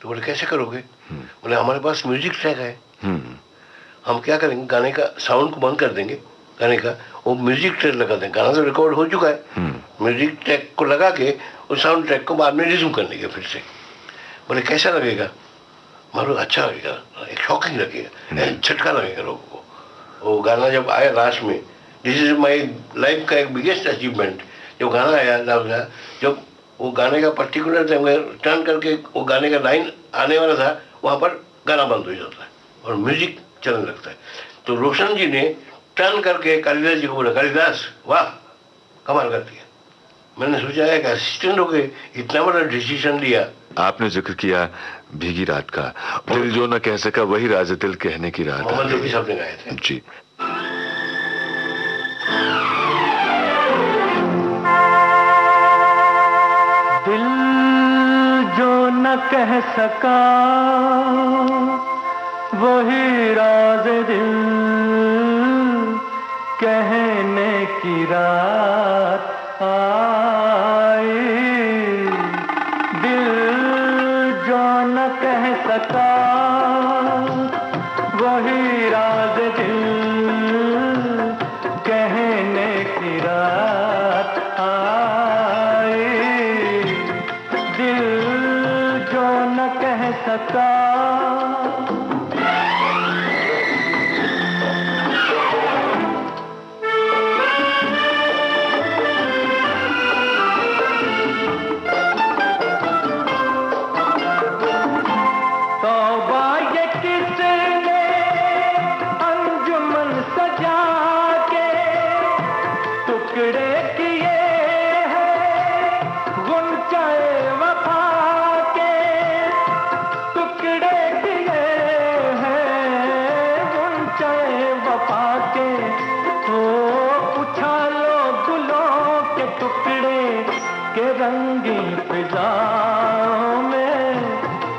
तो बोले कैसे करोगे? बोले हमारे पास म्यूजिक ट्रैक है, हम क्या करेंगे गाने का साउंड को बंद कर देंगे, गाने का वो म्यूजिक ट्रैक लगा देंगे। गाना तो रिकॉर्ड हो चुका है, म्यूजिक ट्रैक को लगा के उस साउंड ट्रैक को बाद में रिज्यूम कर लेंगे फिर से। बोले कैसा लगेगा? मानो अच्छा लगेगा, एक शॉकिंग लगेगा, झटका लगेगा लोगों को। वो गाना जब आया लास्ट में, दिस इज माई लाइफ का एक बिगेस्ट अचीवमेंट, जब गाना आया जब वो गाने का पर्टिकुलर टर्न करके वो गाने का लाइन आने वाला था, वहाँ पर गाना बंद हो जाता है और म्यूजिक चलने लगता है। तो रोशन जी ने टर्न करके कालिदास जी को बोला, कालिदास वाह कमाल कर दिया। मैंने सोचा है कि असिस्टेंट हो गए, इतना बड़ा डिसीजन लिया। आपने जिक्र किया भीगी रात का, दिल जो न कह सका वही राज दिल कहने की रात, मोहम्मद रफी साहब ने गाए थे जी। दिल जो न कह सका वही राज दिल कहने की रात आई। दिल जो न कह सका टुकड़े किए हैं गुंचाए वफा के, टुकड़े किए हैं गुंचाए वफा के। ओ उछालो गुलों के टुकड़े के रंगीन फिजाओं में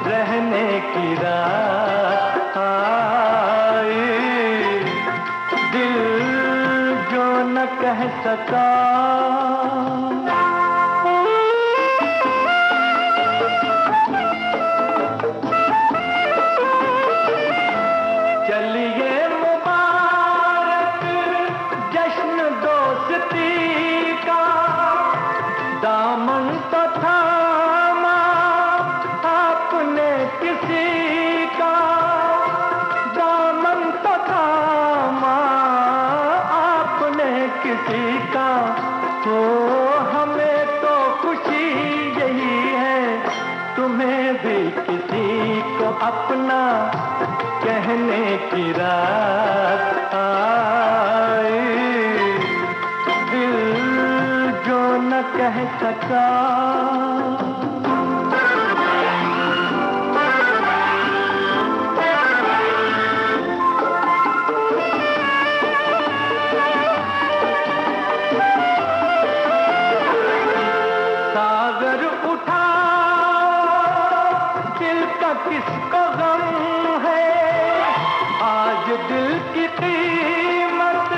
रहने की रात आई, दिल जो न कह सका। चलिए मुबारक जश्न दोस्ती का, दामन तो थामा आपने किसी का, दामन तो थामा आपने किसी का। तो हमें तो खुशी यही है तुम्हें भी किसी को अपना कहने की रात आई, दिल जो न कह सका। सागर उठा दिल का किसको गम है, आज दिल की कीमत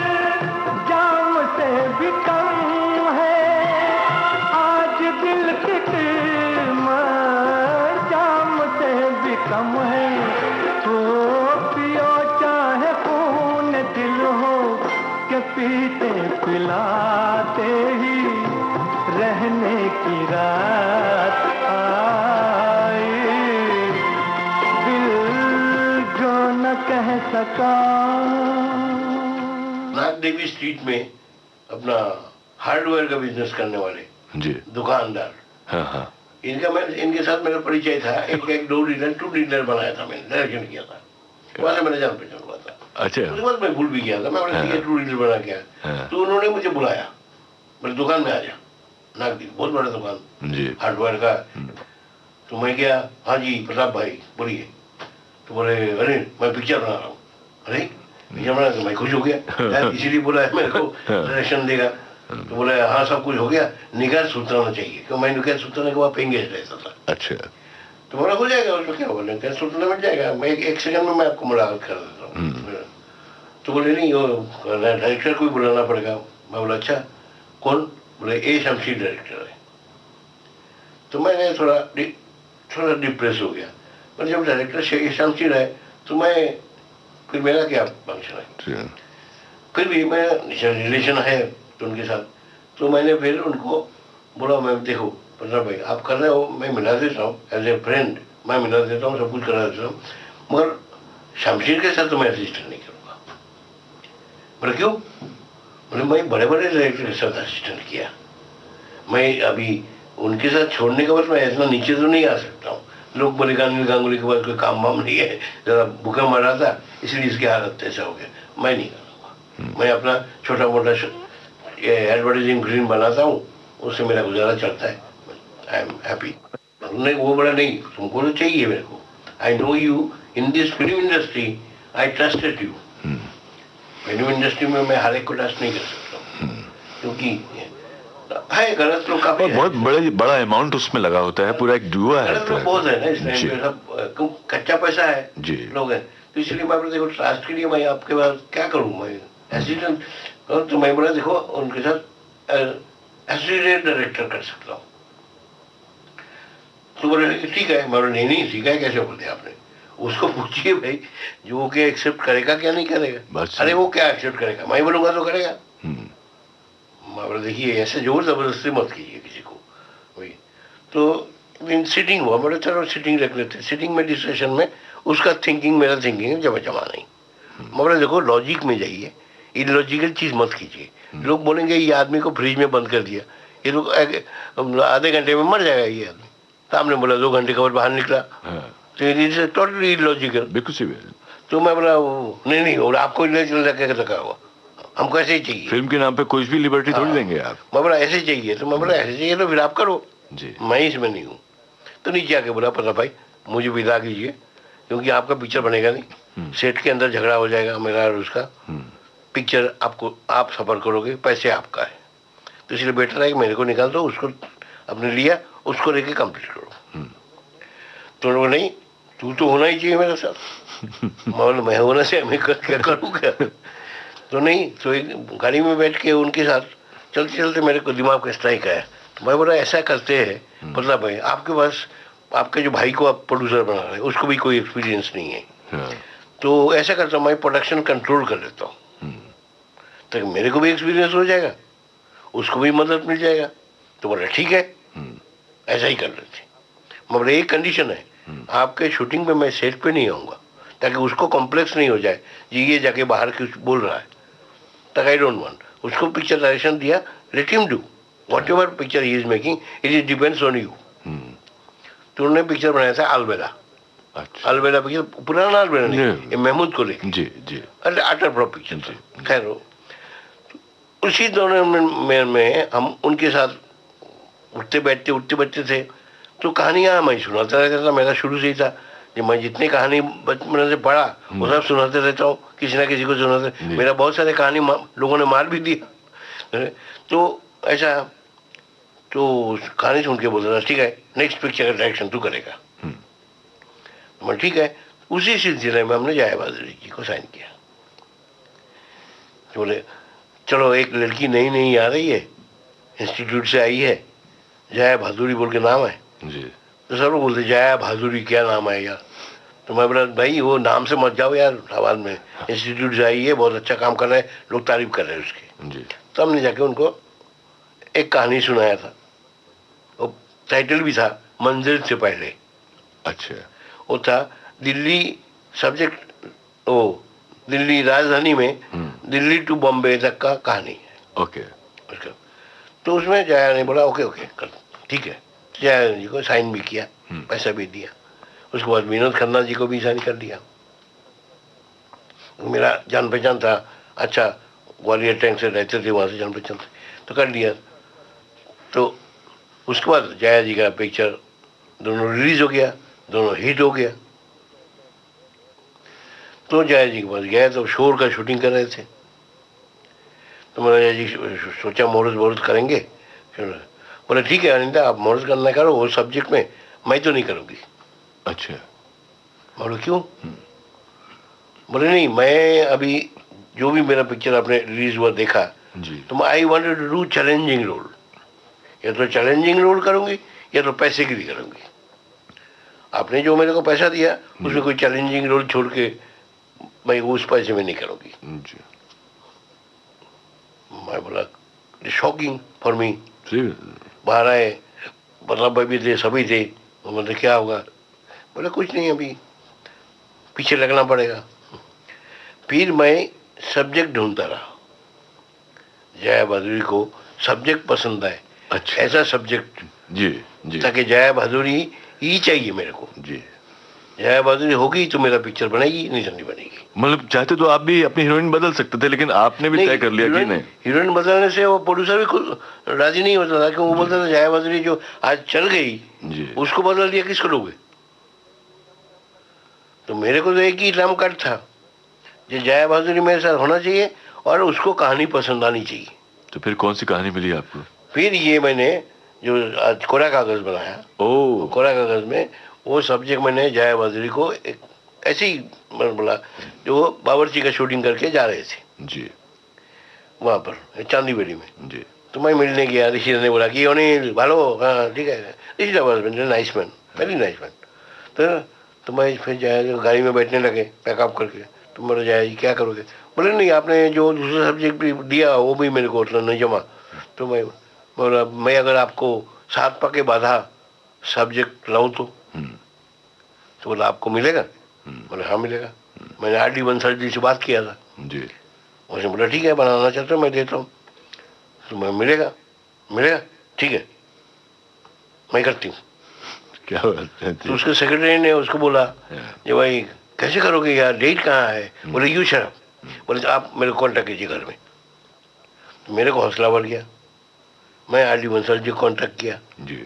जाम से भी कम है, आज दिल की कीमत जाम से भी कम है। तो पियो चाहे खून दिल हो के पीते पिलाते ही रहने की रात आई, दिल जो न कह सका। नाग देवी स्ट्रीट में अपना हार्डवेयर का बिजनेस करने वाले जी दुकानदार, हाँ हाँ, इनके साथ मेरा परिचय था। एक 2 डीलर बनाया था, मैंने डायरेक्शन किया था, वहां से मैंने जान पहचान हुआ था। अच्छा, उसके बाद मैं भूल भी गया था, मैं 2 डीलर बना गया। तो उन्होंने मुझे बुलाया, मेरी दुकान में आ जा, नागदेवी बहुत बड़ा दुकान जी हार्डवेयर का। तो मैं गया, हाँ जी प्रताप भाई बोलिए। तो बोले अरे मैं पिक्चर बना रहा हूँ। अरे पिक्चर बना, तो मैं खुश हो गया, इसीलिए बोला है मेरे को डायरेक्शन देगा। तो बोले हाँ सब कुछ हो गया, निगाह सुलताना चाहिए, क्योंकि मैं निगाह सुलताना के वहाँ पेंगेज रहता था। अच्छा, तो बोला हो जाएगा, उसमें क्या होगा, निगाह सुलताना मिल जाएगा, मैं एक सेकंड में मैं आपको मुलाकात कर देता हूँ। तो बोले नहीं वो डायरेक्टर को भी बुलाना पड़ेगा। मैं बोला अच्छा कौन? बोले ए शमशीर डायरेक्टर है। तो मैंने थोड़ा डिप्रेस हो गया। पर जब डायरेक्टर ए शमशीर है तो मैं फिर मेरा क्या फंक्शन है। फिर भी मैं रिलेशन है तो उनके साथ, तो मैंने फिर उनको बोला मैं देखो प्रताप भाई आप कर रहे हो, मैं मिला देता हूँ एज ए फ्रेंड, मैं मिला देता हूँ, सब कुछ करा देता हूँ, मगर शमशीर के साथ तो मैं असिस्टेंट नहीं करूँगा। बोले क्यों? बोले मैं बड़े बड़े डायरेक्टर के साथ असिस्टेंट किया, मैं अभी उनके साथ छोड़ने के बाद मैं इतना नीचे तो नहीं आ सकता हूँ। लोग बोले अनिल गांगुली के बाद कोई काम वाम नहीं है, जरा भूखा मरा था इसलिए इसकी हालत ऐसा हो गया। मैं नहीं करूँगा, मैं अपना छोटा मोटा एडवर्टाइजिंग फिल्म बनाता हूँ, उससे मेरा गुजारा चलता है, आई एम हैप्पी। नहीं वो बड़ा नहीं, तुमको तो चाहिए मेरे को, I know you in this film industry, I trusted you. Film industry में मैं हर एक को ट्रस्ट नहीं कर सकता हूँ, क्योंकि है गलत लोग काफी बहुत बड़ा अमाउंट उसमें लगा होता है, पूरा एक जुआ है, गलत लोग बहुत है ना इस टाइम पे, सब कच्चा पैसा है जी लोग हैं। तो इसलिए मैं देखो ट्रस्ट के लिए मैं आपके पास क्या करूँ, मैं एसिस्टेंट तो मैं बोला देखो उनके साथ एसिस्टेंट डायरेक्टर कर सकता हूँ। तो बोले ठीक है, मैं नहीं ठीक है कैसे बोलते आपने, उसको पूछिए भाई जो वो क्या एक्सेप्ट करेगा क्या नहीं करेगा। अरे वो क्या एक्सेप्ट करेगा, मैं बोलूंगा तो करेगा। मैं बोला देखिए ऐसे जोर जबरदस्ती मत कीजिए किसी को वही। तो सिटिंग हुआ, बोले चलो सिटिंग रख लेते, सिटिंग में डिस्कशन में उसका थिंकिंग मेरा थिंकिंग जमा नहीं। मैं बोला देखो लॉजिक में जाइए, इलॉजिकल चीज मत कीजिए। लोग बोलेंगे ये आदमी को फ्रिज में बंद कर दिया, ये लोग आधे घंटे में मर जाएगा ये आदमी। तो आपने बोला 2 घंटे के बाद बाहर निकला, तो इट इज टोटली इलॉजिकल, बिल्कुल सही। तो मैं बोला नहीं और आपको इलॉजिकल रखा हुआ, हमको ऐसे ही चाहिए। फिल्म के नाम पे कुछ भी लिबर्टी थोड़ी देंगे आप। मैं बोला ऐसे चाहिए, तो मैं बोला ऐसे चाहिए तो फिर आप करो जी। मैं इसमें नहीं हूँ। तो नीचे आके बोला प्रताप भाई मुझे विदा कीजिए, क्योंकि आपका पिक्चर बनेगा नहीं, सेट के अंदर झगड़ा हो जाएगा मेरा और उसका, पिक्चर आपको आप सफर करोगे, पैसे आपका है, तो इसलिए बेटर है कि मेरे को निकाल दो, उसको अपने लिया, उसको लेके कंप्लीट करो। तो लोग नहीं तू तो होना ही चाहिए मेरे साथ। मैं होना से मैं क्या करूँ क्या। तो नहीं, तो एक गाड़ी में बैठ के उनके साथ चलते चलते मेरे को दिमाग का स्ट्राइक आया। मैं बोला ऐसा करते हैं मतलब भाई आपके पास आपके जो भाई को आप प्रोड्यूसर बना रहे हैं उसको भी कोई एक्सपीरियंस नहीं है, तो ऐसा करता हूँ मैं प्रोडक्शन कंट्रोल कर लेता हूँ, तो मेरे को भी एक्सपीरियंस हो जाएगा, उसको भी मदद मिल जाएगा। तो बोला ठीक है ऐसा ही कर लेते। मगर एक कंडीशन है, आपके शूटिंग पे मैं सेट पे नहीं आऊँगा, ताकि उसको कॉम्प्लेक्स नहीं हो जाए ये जाके बाहर कुछ बोल रहा है, तक आई डोंट वांट। उसको पिक्चर डायरेक्शन दिया, let him do whatever picture he is making, it depends on you. तो उन्होंने पिक्चर बनाया था अलबेला। अच्छा। अलबेला पिक्चर पुराना अलबेला नहीं, महमूद को लेके। जी जी। अटर फ्लॉप पिक्चर था। खैर उसी दौरान में हम उनके साथ उठते बैठते थे, तो कहानियाँ मैं सुनाता रहता था। मेरा शुरू से ही था कि मैं जितनी कहानी बचपन से पढ़ा वो सब सुनाते रहता हूँ, किसी ना किसी को सुनाते। मेरा बहुत सारे कहानी लोगों ने मार भी दिया, तो ऐसा तो कहानी सुन के बोलता था ठीक है नेक्स्ट पिक्चर का डायरेक्शन तू करेगा। मैं ठीक है। उसी सिलसिले में हमने जया भादुरी जी को साइन किया। तो बोले चलो एक लड़की नई नई आ रही है, इंस्टीट्यूट से आई है, जया भादुरी बोल के नाम है जी। तो सब लोग बोलते जया भादुरी क्या नाम है यार। तो मैं बोला भाई वो नाम से मत जाओ यार, आवाज में इंस्टीट्यूट से आई है, बहुत अच्छा काम कर रहे हैं, लोग तारीफ कर रहे हैं उसकी जी। तो हमने जाके उनको एक कहानी सुनाया था, वो टाइटल भी था मंजिल से पहले। अच्छा। वो था दिल्ली सब्जेक्ट, वो दिल्ली राजधानी में दिल्ली टू बॉम्बे तक का कहानी है। ओके। तो उसमें जया ने बोला ओके ओके कर ठीक है। जया जी को साइन भी किया, पैसा भी दिया। उसके बाद विनोद खन्ना जी को भी साइन कर दिया। मेरा जान पहचान था, अच्छा ग्वालियर टैंक से रहते थे, वहाँ से जान पहचान थे, तो कर दिया। तो उसके बाद जया जी का पिक्चर दोनों रिलीज हो गया, दोनों हिट हो गया। तो जया जी के पास गया तो शोर का शूटिंग कर रहे थे, तो मैंने जया जी सोचा मुहूर्त वहूर्त करेंगे। बोले ठीक है अनिंदा आप मुहूर्त करना करो, वो सब्जेक्ट में मैं तो नहीं करूँगी। अच्छा। बोलो क्यों? बोले नहीं मैं अभी जो भी मेरा पिक्चर आपने रिलीज हुआ देखा जी, तो I wanted to do challenging role, या तो चैलेंजिंग रोल करूँगी या तो पैसे के लिए करूँगी। आपने जो मेरे को पैसा दिया उसमें कोई चैलेंजिंग रोल छोड़ के मैं उस पैसे में नहीं करूँगी। मैं बोला शॉकिंग फॉर मी। बाहर आए मतलब भाई भी थे, सभी थे, मतलब क्या होगा? बोले कुछ नहीं अभी पीछे लगना पड़ेगा। फिर मैं सब्जेक्ट ढूंढता रहा, जया भादुरी को सब्जेक्ट पसंद आए। अच्छा। ऐसा सब्जेक्ट जी जी, ताकि जया भादुरी ही चाहिए मेरे को जी। जया भादुरी होगी तो मेरा पिक्चर बनेगी, नहीं तो नहीं बनेगी। मतलब चाहते तो आप भी अपनी हीरोइन बदल सकते थे, लेकिन आपने भी तय कर लिया कि नहीं। हीरोइन बदलने से वो प्रोड्यूसर भी खुद राजी नहीं होता था, क्योंकि वो बोलता था जया भादुरी जो आज चल गई जी, उसको बदल दिया किसको लोगे। तो मेरे को तो एक ही नाम कट था, जो जया भादुरी मेरे साथ होना चाहिए और उसको कहानी पसंद आनी चाहिए। तो फिर कौन सी कहानी मिली आपको? फिर ये मैंने जो आज कोरा कागज बनाया, ओ कोरा कागज में वो सब्जेक्ट मैंने जया भादुरी को एक ऐसे ही बोला, जो बावर्ची का शूटिंग करके जा रहे थे जी वहाँ पर चांदी बेड़ी में जी। तो मैं मिलने गया, ऋषि ने बोला कि अनिल भालो, हाँ ठीक है, Rishi nice man, very nice man. तो मैं फिर जया गाड़ी में बैठने लगे पैकअप करके। तो मेरा जया जी क्या करोगे? बोले नहीं आपने जो दूसरा सब्जेक्ट भी दिया वो भी मेरे को उतना नहीं जमा। तो मैं बोला मैं अगर आपको 7 पके बाधा सब्जेक्ट लाऊं तो बोला आपको मिलेगा? बोले हाँ मिलेगा। मैंने RD बंसल जी से बात किया था जी, उसने बोला ठीक है बनाना चाहते हो मैं देता हूँ। तो मैं मिलेगा ठीक है मैं करती हूँ। क्या बात है। तो उसके सेक्रेटरी ने उसको बोला कि भाई कैसे करोगे यार, डेट कहाँ है? बोले यू शर्म। बोले आप मेरे को कॉन्टेक्ट कीजिए घर में। तो मेरे को हौसला बढ़ गया। मैं आर डी बंसल जी को कॉन्टेक्ट किया जी,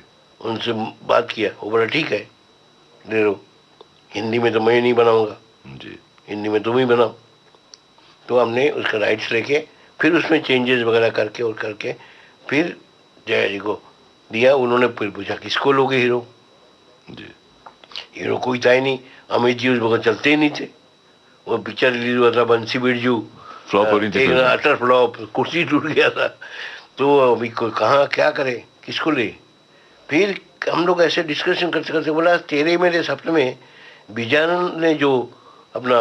उनसे बात किया। वो बोला ठीक है ले लो, हिंदी में तो मैं नहीं बनाऊंगा जी, हिंदी में तुम ही बनाओ। तो हमने उसका राइट्स लेके फिर उसमें चेंजेस वगैरह करके और करके फिर जया जी को दिया। उन्होंने फिर पूछा किसको लोगे हीरो। जी, हीरो कोई था ही नहीं, अमित जी उस वक्त चलते ही नहीं थे। वो पिक्चर रिलीज हुआ था बंसी बिरजू, फ्लॉप हो रही थी एक फिल्म। अटर फ्लॉप, कुर्सी टूट गया था। तो अभी कहाँ क्या करे, किसको ले। फिर हम लोग ऐसे डिस्कशन करते करते बोला तेरे मेरे सपने में विजयन ने जो अपना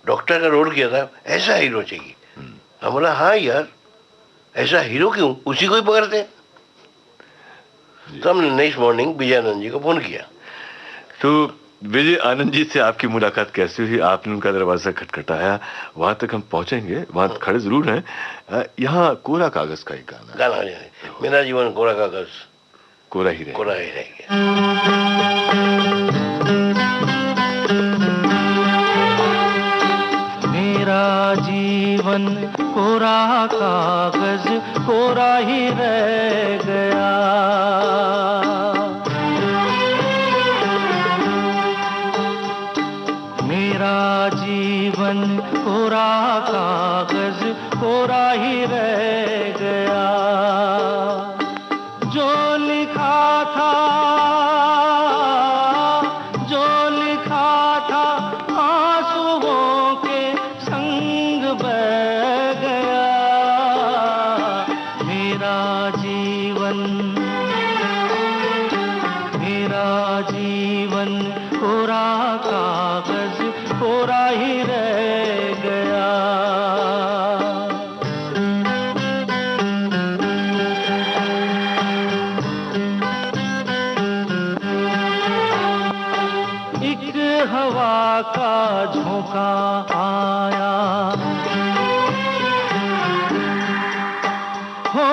डॉक्टर का रोल किया था ऐसा हीरो चाहिए। हम बोला हाँ यार ऐसा हीरो क्यों, उसी को ही पकड़ते। तो हमने नेक्स्ट मॉर्निंग विजयानंद जी को फोन किया। तो विजय आनंद जी से आपकी मुलाकात कैसे हुई? आपने उनका दरवाजा खटखटाया, वहां तक हम पहुंचेंगे, वहां खड़े जरूर हैं। यहाँ कोरा कागज का एक गाना मेरा जीवन कोरा कागज कोरा ही कोरा ही रह गया। मेरा जीवन कोरा कागज कोरा ही रह गया। मेरा जीवन कोरा कागज कोरा ही रह गया। जो लिखा था जो लिखा था आंसुओं के संग बह गया। मेरा जीवन कोरा कागज कोरा ही रह गया। एक हवा का झोंका आया हो,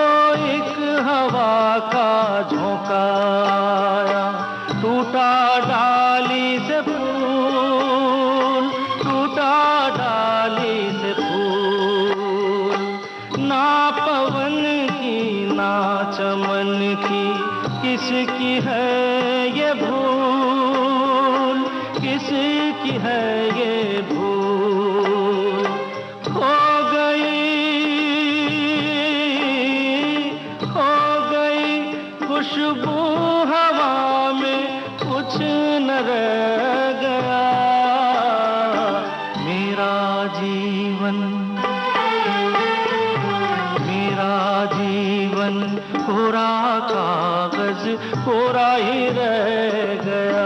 एक हवा का झोंका आया। टूटा डाली से फूल, टूटा डाली से फूल। ना पवन की ना चमन की किसकी है ये भूल, किसकी है ये भूल। खो गई खुशबू हवा में, कुछ न रह गया। मेरा जीवन कोरा कागज कोरा ही रह गया।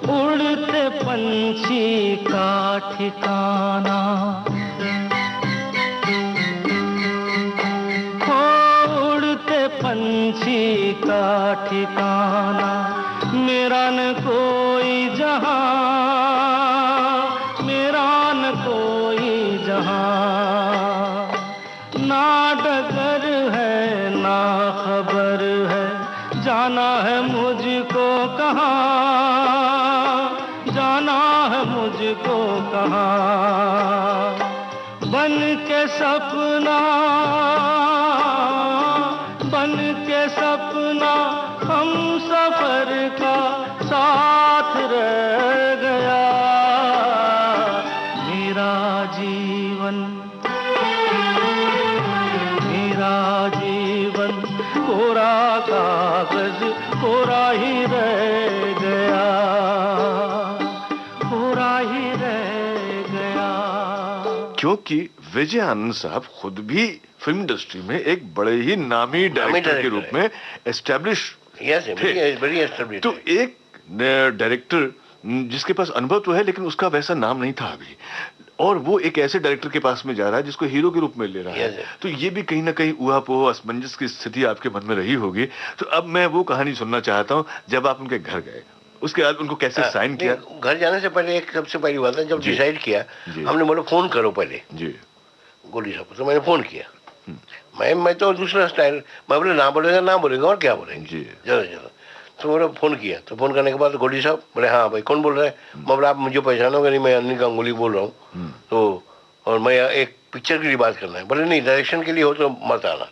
उड़ते पंछी का ठिकाना हो, उड़ते पंछी का ठिकाना। मेरा न कोई जहां, मेरा न कोई जहां। ना डगर है ना खबर है, जाना है मुझको कहाँ, जाना है मुझको कहाँ। बन के सपना, बन के सपना हम सफर का साथ रह गया। मेरा जीवन कोरा कागज कोरा ही रह गया, कोरा ही रह गया। क्योंकि विजय आनंद साहब खुद भी फिल्म इंडस्ट्री में एक बड़े ही नामी डायरेक्टर के रूप में एस्टैब्लिश थे। तो एक डायरेक्टर जिसके पास अनुभव तो है लेकिन उसका वैसा नाम नहीं था अभी, और वो एक ऐसे डायरेक्टर के पास में जा रहा है जिसको हीरो के रूप में ले रहा है। तो ये भी कहीं ना कहीं ऊहापोह असमंजस की स्थिति आपके मन में रही होगी। तो अब मैं वो कहानी सुनना चाहता हूँ जब आप उनके घर गए उसके बाद उनको कैसे साइन किया? घर जाने से पहले एक सबसे पहली बात है, जब डिसाइड किया हमने बोला फोन करो पहले जी गोली साहब, तो मैंने फोन किया। मैं तो दूसरा स्टाइल, मैं बोले ना बोलेगा और क्या बोलेंगे जरा। तो मैंने फोन किया, तो फोन करने के बाद गोली साहब बोले हाँ भाई कौन बोल रहा है? मैं बोला आप मुझे पहचानोगे नहीं, मैं अनिल गांगुली बोल रहा हूँ, तो और मैं एक पिक्चर के लिए बात करना है। बोले नहीं डायरेक्शन के लिए हो तो मत आना,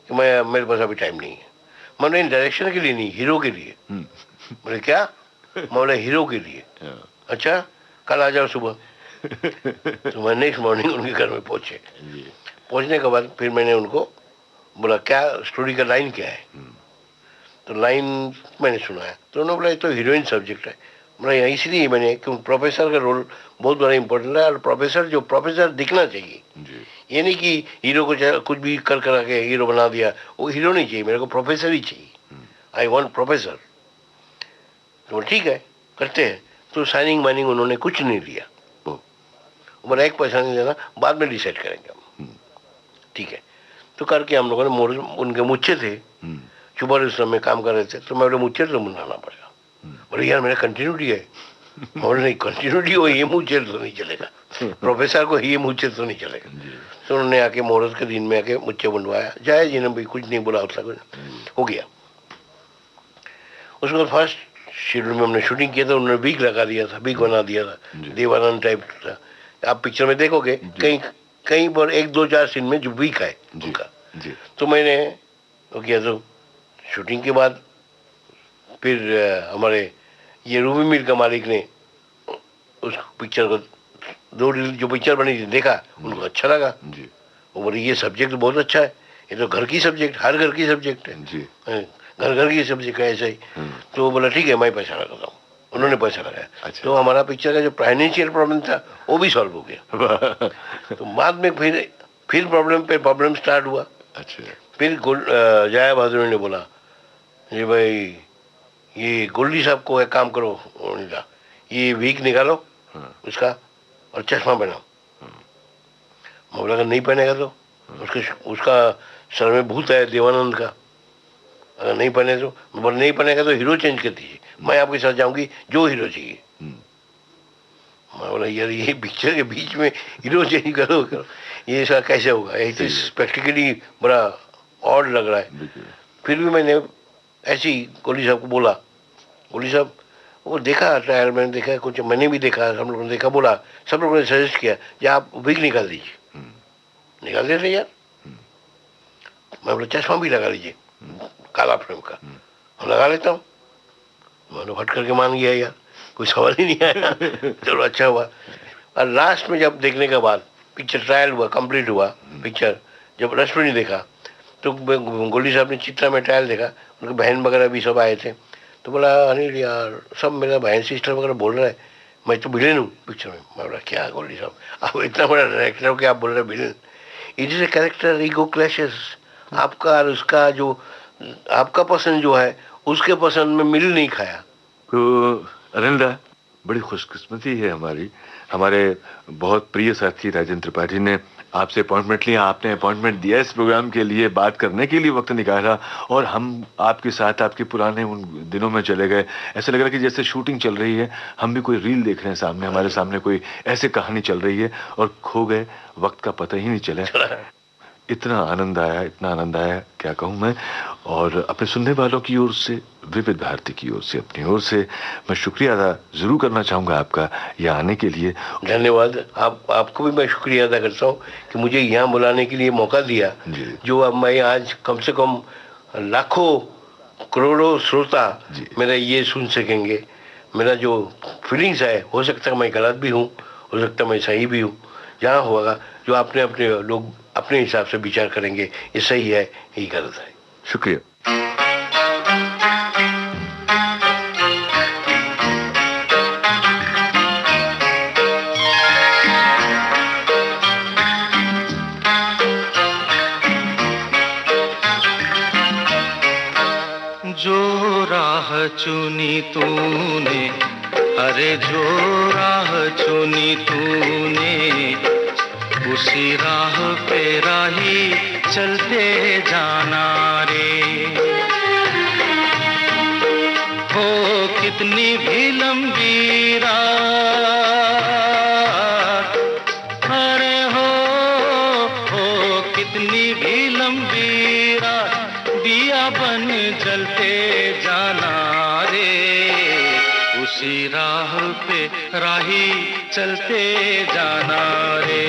कि मैं मेरे पास अभी टाइम नहीं है। मैंने डायरेक्शन के लिए नहीं, हीरो के लिए। बोले क्या? मैं बोला हीरो के लिए। अच्छा कल आ जाओ सुबह। तो मैं नेक्स्ट मॉर्निंग उनके घर में पहुंचे। पहुंचने के बाद फिर मैंने उनको बोला क्या स्टोरी का लाइन क्या है? तो लाइन मैंने सुनाया तो उन्होंने बोला ये तो हीरोइन सब्जेक्ट है। बोला इसलिए मैंने, क्योंकि प्रोफेसर का रोल बहुत बड़ा इंपॉर्टेंट है, और प्रोफेसर दिखना चाहिए। ये नहीं कि हीरो को कुछ भी कर के हीरो बना दिया, वो हीरो नहीं चाहिए, मेरे को प्रोफेसर ही चाहिए। I want professor. तो ठीक है करते हैं। तो साइनिंग माइनिंग उन्होंने कुछ नहीं लिया, बोला एक पैसा नहीं देना, बाद में डिसाइड करेंगे हम। ठीक है, तो करके हम लोगों ने उनके मुच्छे थे, सुबह उस समय काम कर रहे थे, तो मैं बोले मुच्छे तो मुंडाना पड़ेगा। बोले यार मेरा कंटिन्यूटी है। बोले नहीं कंटिन्यूटी हो, ये मुच्छे तो नहीं चलेगा, प्रोफेसर को ये मुच्छे तो नहीं चलेगा। तो उन्होंने आके मुहूर्त के दिन में आके मुच्छे बनवाया, जाए जी ने भी कुछ नहीं बोला, उसका हो गया। उसके बाद फर्स्ट शेड्यूल में हमने शूटिंग किया था, उन्होंने वीक लगा दिया था, वीक बना दिया था, देवानंद टाइप था। आप पिक्चर में देखोगे कहीं पर 1-2-4 सीन में जो वीक है उनका। तो मैंने वो किया। तो शूटिंग के बाद फिर हमारे ये रूबी मीर का मालिक ने उस पिक्चर को 2 जो पिक्चर बनी थी देखा, उनको अच्छा लगा। वो बोले ये सब्जेक्ट बहुत अच्छा है, ये तो घर की सब्जेक्ट, हर घर की सब्जेक्ट है, घर की सब्जेक्ट है ऐसा ही। तो बोला ठीक है मैं पैसा लगाता हूँ। उन्होंने पैसा लगाया। अच्छा। तो हमारा पिक्चर का जो फाइनेंशियल प्रॉब्लम था वो भी सॉल्व हो गया। तो बाद में फिर प्रॉब्लम स्टार्ट हुआ। अच्छा। फिर जया बहादुर ने बोला ये भाई ये गोल्डी साहब को एक काम करो, ये वीक निकालो उसका और चश्मा पहनाओ। मैं बोला नहीं पहनेगा तो उसका सर में भूत है देवानंद का, अगर नहीं पहने तो बोले नहीं पहनेगा तो हीरो चेंज कर दीजिए, मैं आपके साथ जाऊंगी जो हीरो चाहिए। मैं बोला यार ये पिक्चर के बीच में हीरो चेंज करो ये इसका कैसे होगा? ये तो प्रैक्टिकली बड़ा ऑड लग रहा है। फिर भी मैंने ऐसे ही गोली साहब को बोला, गोली साहब वो देखा ट्रायल मैंने देखा, कुछ मैंने भी देखा, हम लोगों ने देखा, बोला सब लोगों ने सजेस्ट किया कि आप विग निकाल दीजिए। निकाल देते यार। मैं बोला चश्मा भी लगा लीजिए काला फ्रेम का, हम लगा लेता हूँ। मैंने फट करके मान गया यार, कोई सवाल ही नहीं आया। चलो अच्छा हुआ। और लास्ट में जब देखने के बाद पिक्चर ट्रायल हुआ, कंप्लीट हुआ पिक्चर, जब रश्मि ने देखा तो गोली साहब ने चित्रा में ट्रायल देखा, उनके बहन वगैरह भी सब आए थे। तो बोला अनिल यार सब मेरा बहन सिस्टर वगैरह बोल रहा है मैं तो विलेन हूँ पिक्चर में। मैं बोला क्या गोली साहब आप इतना बड़ा डायरेक्टर हो कि आप बोल रहे हैं villain? It is a character, ego clashes. आपका और उसका जो आपका पसंद जो है उसके पसंद में मिल नहीं खाया। तो अनिल दा बड़ी खुशकिस्मती है हमारे बहुत प्रिय साथी राजेंद्र त्रिपाठी ने आपसे अपॉइंटमेंट लिया, आपने अपॉइंटमेंट दिया इस प्रोग्राम के लिए, बात करने के लिए वक्त निकाला, और हम आपके साथ आपके पुराने उन दिनों में चले गए। ऐसा लग रहा है कि जैसे शूटिंग चल रही है, हम भी कोई रील देख रहे हैं सामने, हमारे सामने कोई ऐसी कहानी चल रही है और खो गए, वक्त का पता ही नहीं चला। इतना आनंद आया क्या कहूँ मैं। और अपने सुनने वालों की ओर से, विविध भारती की ओर से, अपनी ओर से मैं शुक्रिया अदा जरूर करना चाहूँगा आपका यहाँ आने के लिए। धन्यवाद। आपको भी मैं शुक्रिया अदा करता हूँ कि मुझे यहाँ बुलाने के लिए मौका दिया, जो अब मैं आज कम से कम लाखों करोड़ों श्रोता मेरा ये सुन सकेंगे। मेरा जो फीलिंग्स है, हो सकता है मैं गलत भी हूँ, हो सकता है मैं सही भी हूँ। जहाँ होगा जो अपने लोग अपने हिसाब से विचार करेंगे, ये सही है, यही गलत है। शुक्रिया। जो राह चुनी तूने, अरे जो राह चुनी तूने, उसी राह पे राही चलते जाना रे। हो कितनी भी लंबी रात, अरे हो कितनी भी लंबी रात, दिया बन जलते जाना रे, उसी राह पे राही चलते जाना रे,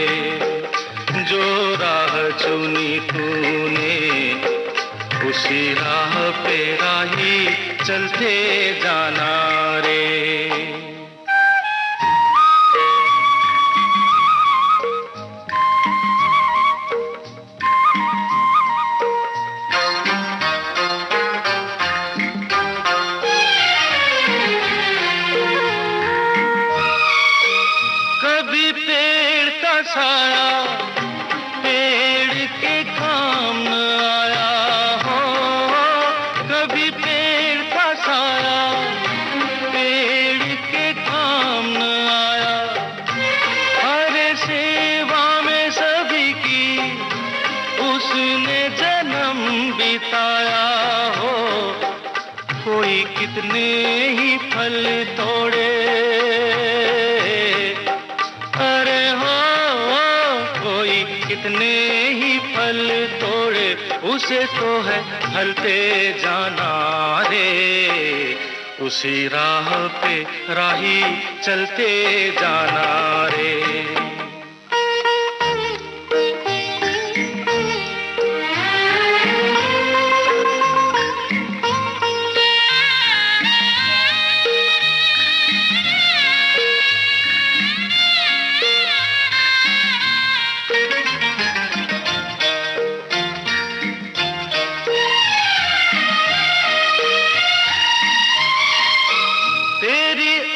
जो राह चुनी तूने उसी राह पे राही चलते जाना रे। कभी पेड़ का साया पेड़ के काम न आया हो, कभी पेड़ का साया पेड़ के काम न आया, हरे सेवा में सभी की उसने जन्म बिताया हो, कोई कितने ही फल तोड़े, अरे हो कोई कितने ही फल तोड़े, उसे तो है ढलते जाना रे, उसी राह पे राही चलते जाना रे।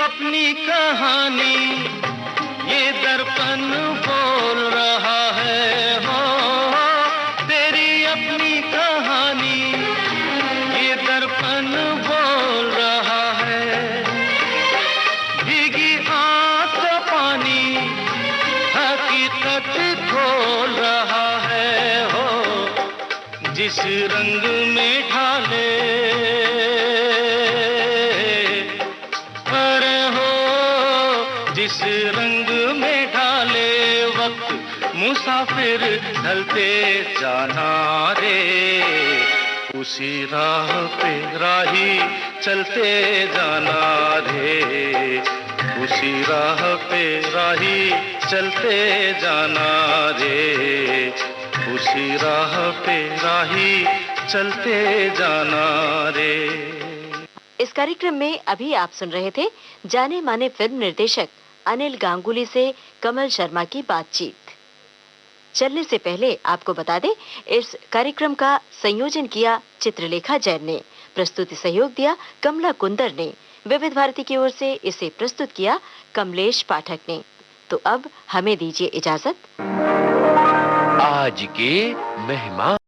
अपनी कहानी ये दर्पण बोल रहा है हो, तेरी अपनी कहानी ये दर्पण बोल रहा है, भीगी आंख का पानी हकीकत खोल रहा है हो, जिस रंग में ढाले जिस रंग में ढाले वक्त मुसाफिर ढलते जाना रे, उसी राह पे राही चलते जाना रे, उसी राह पे राही चलते जाना रे, उसी राह पे राही चलते जाना रे। इस कार्यक्रम में अभी आप सुन रहे थे जाने माने फिल्म निर्देशक अनिल गांगुली से कमल शर्मा की बातचीत। चलने से पहले आपको बता दें, इस कार्यक्रम का संयोजन किया चित्रलेखा जैन ने, प्रस्तुति सहयोग दिया कमला कुंदर ने, विविध भारती की ओर से इसे प्रस्तुत किया कमलेश पाठक ने। तो अब हमें दीजिए इजाजत। आज के मेहमान।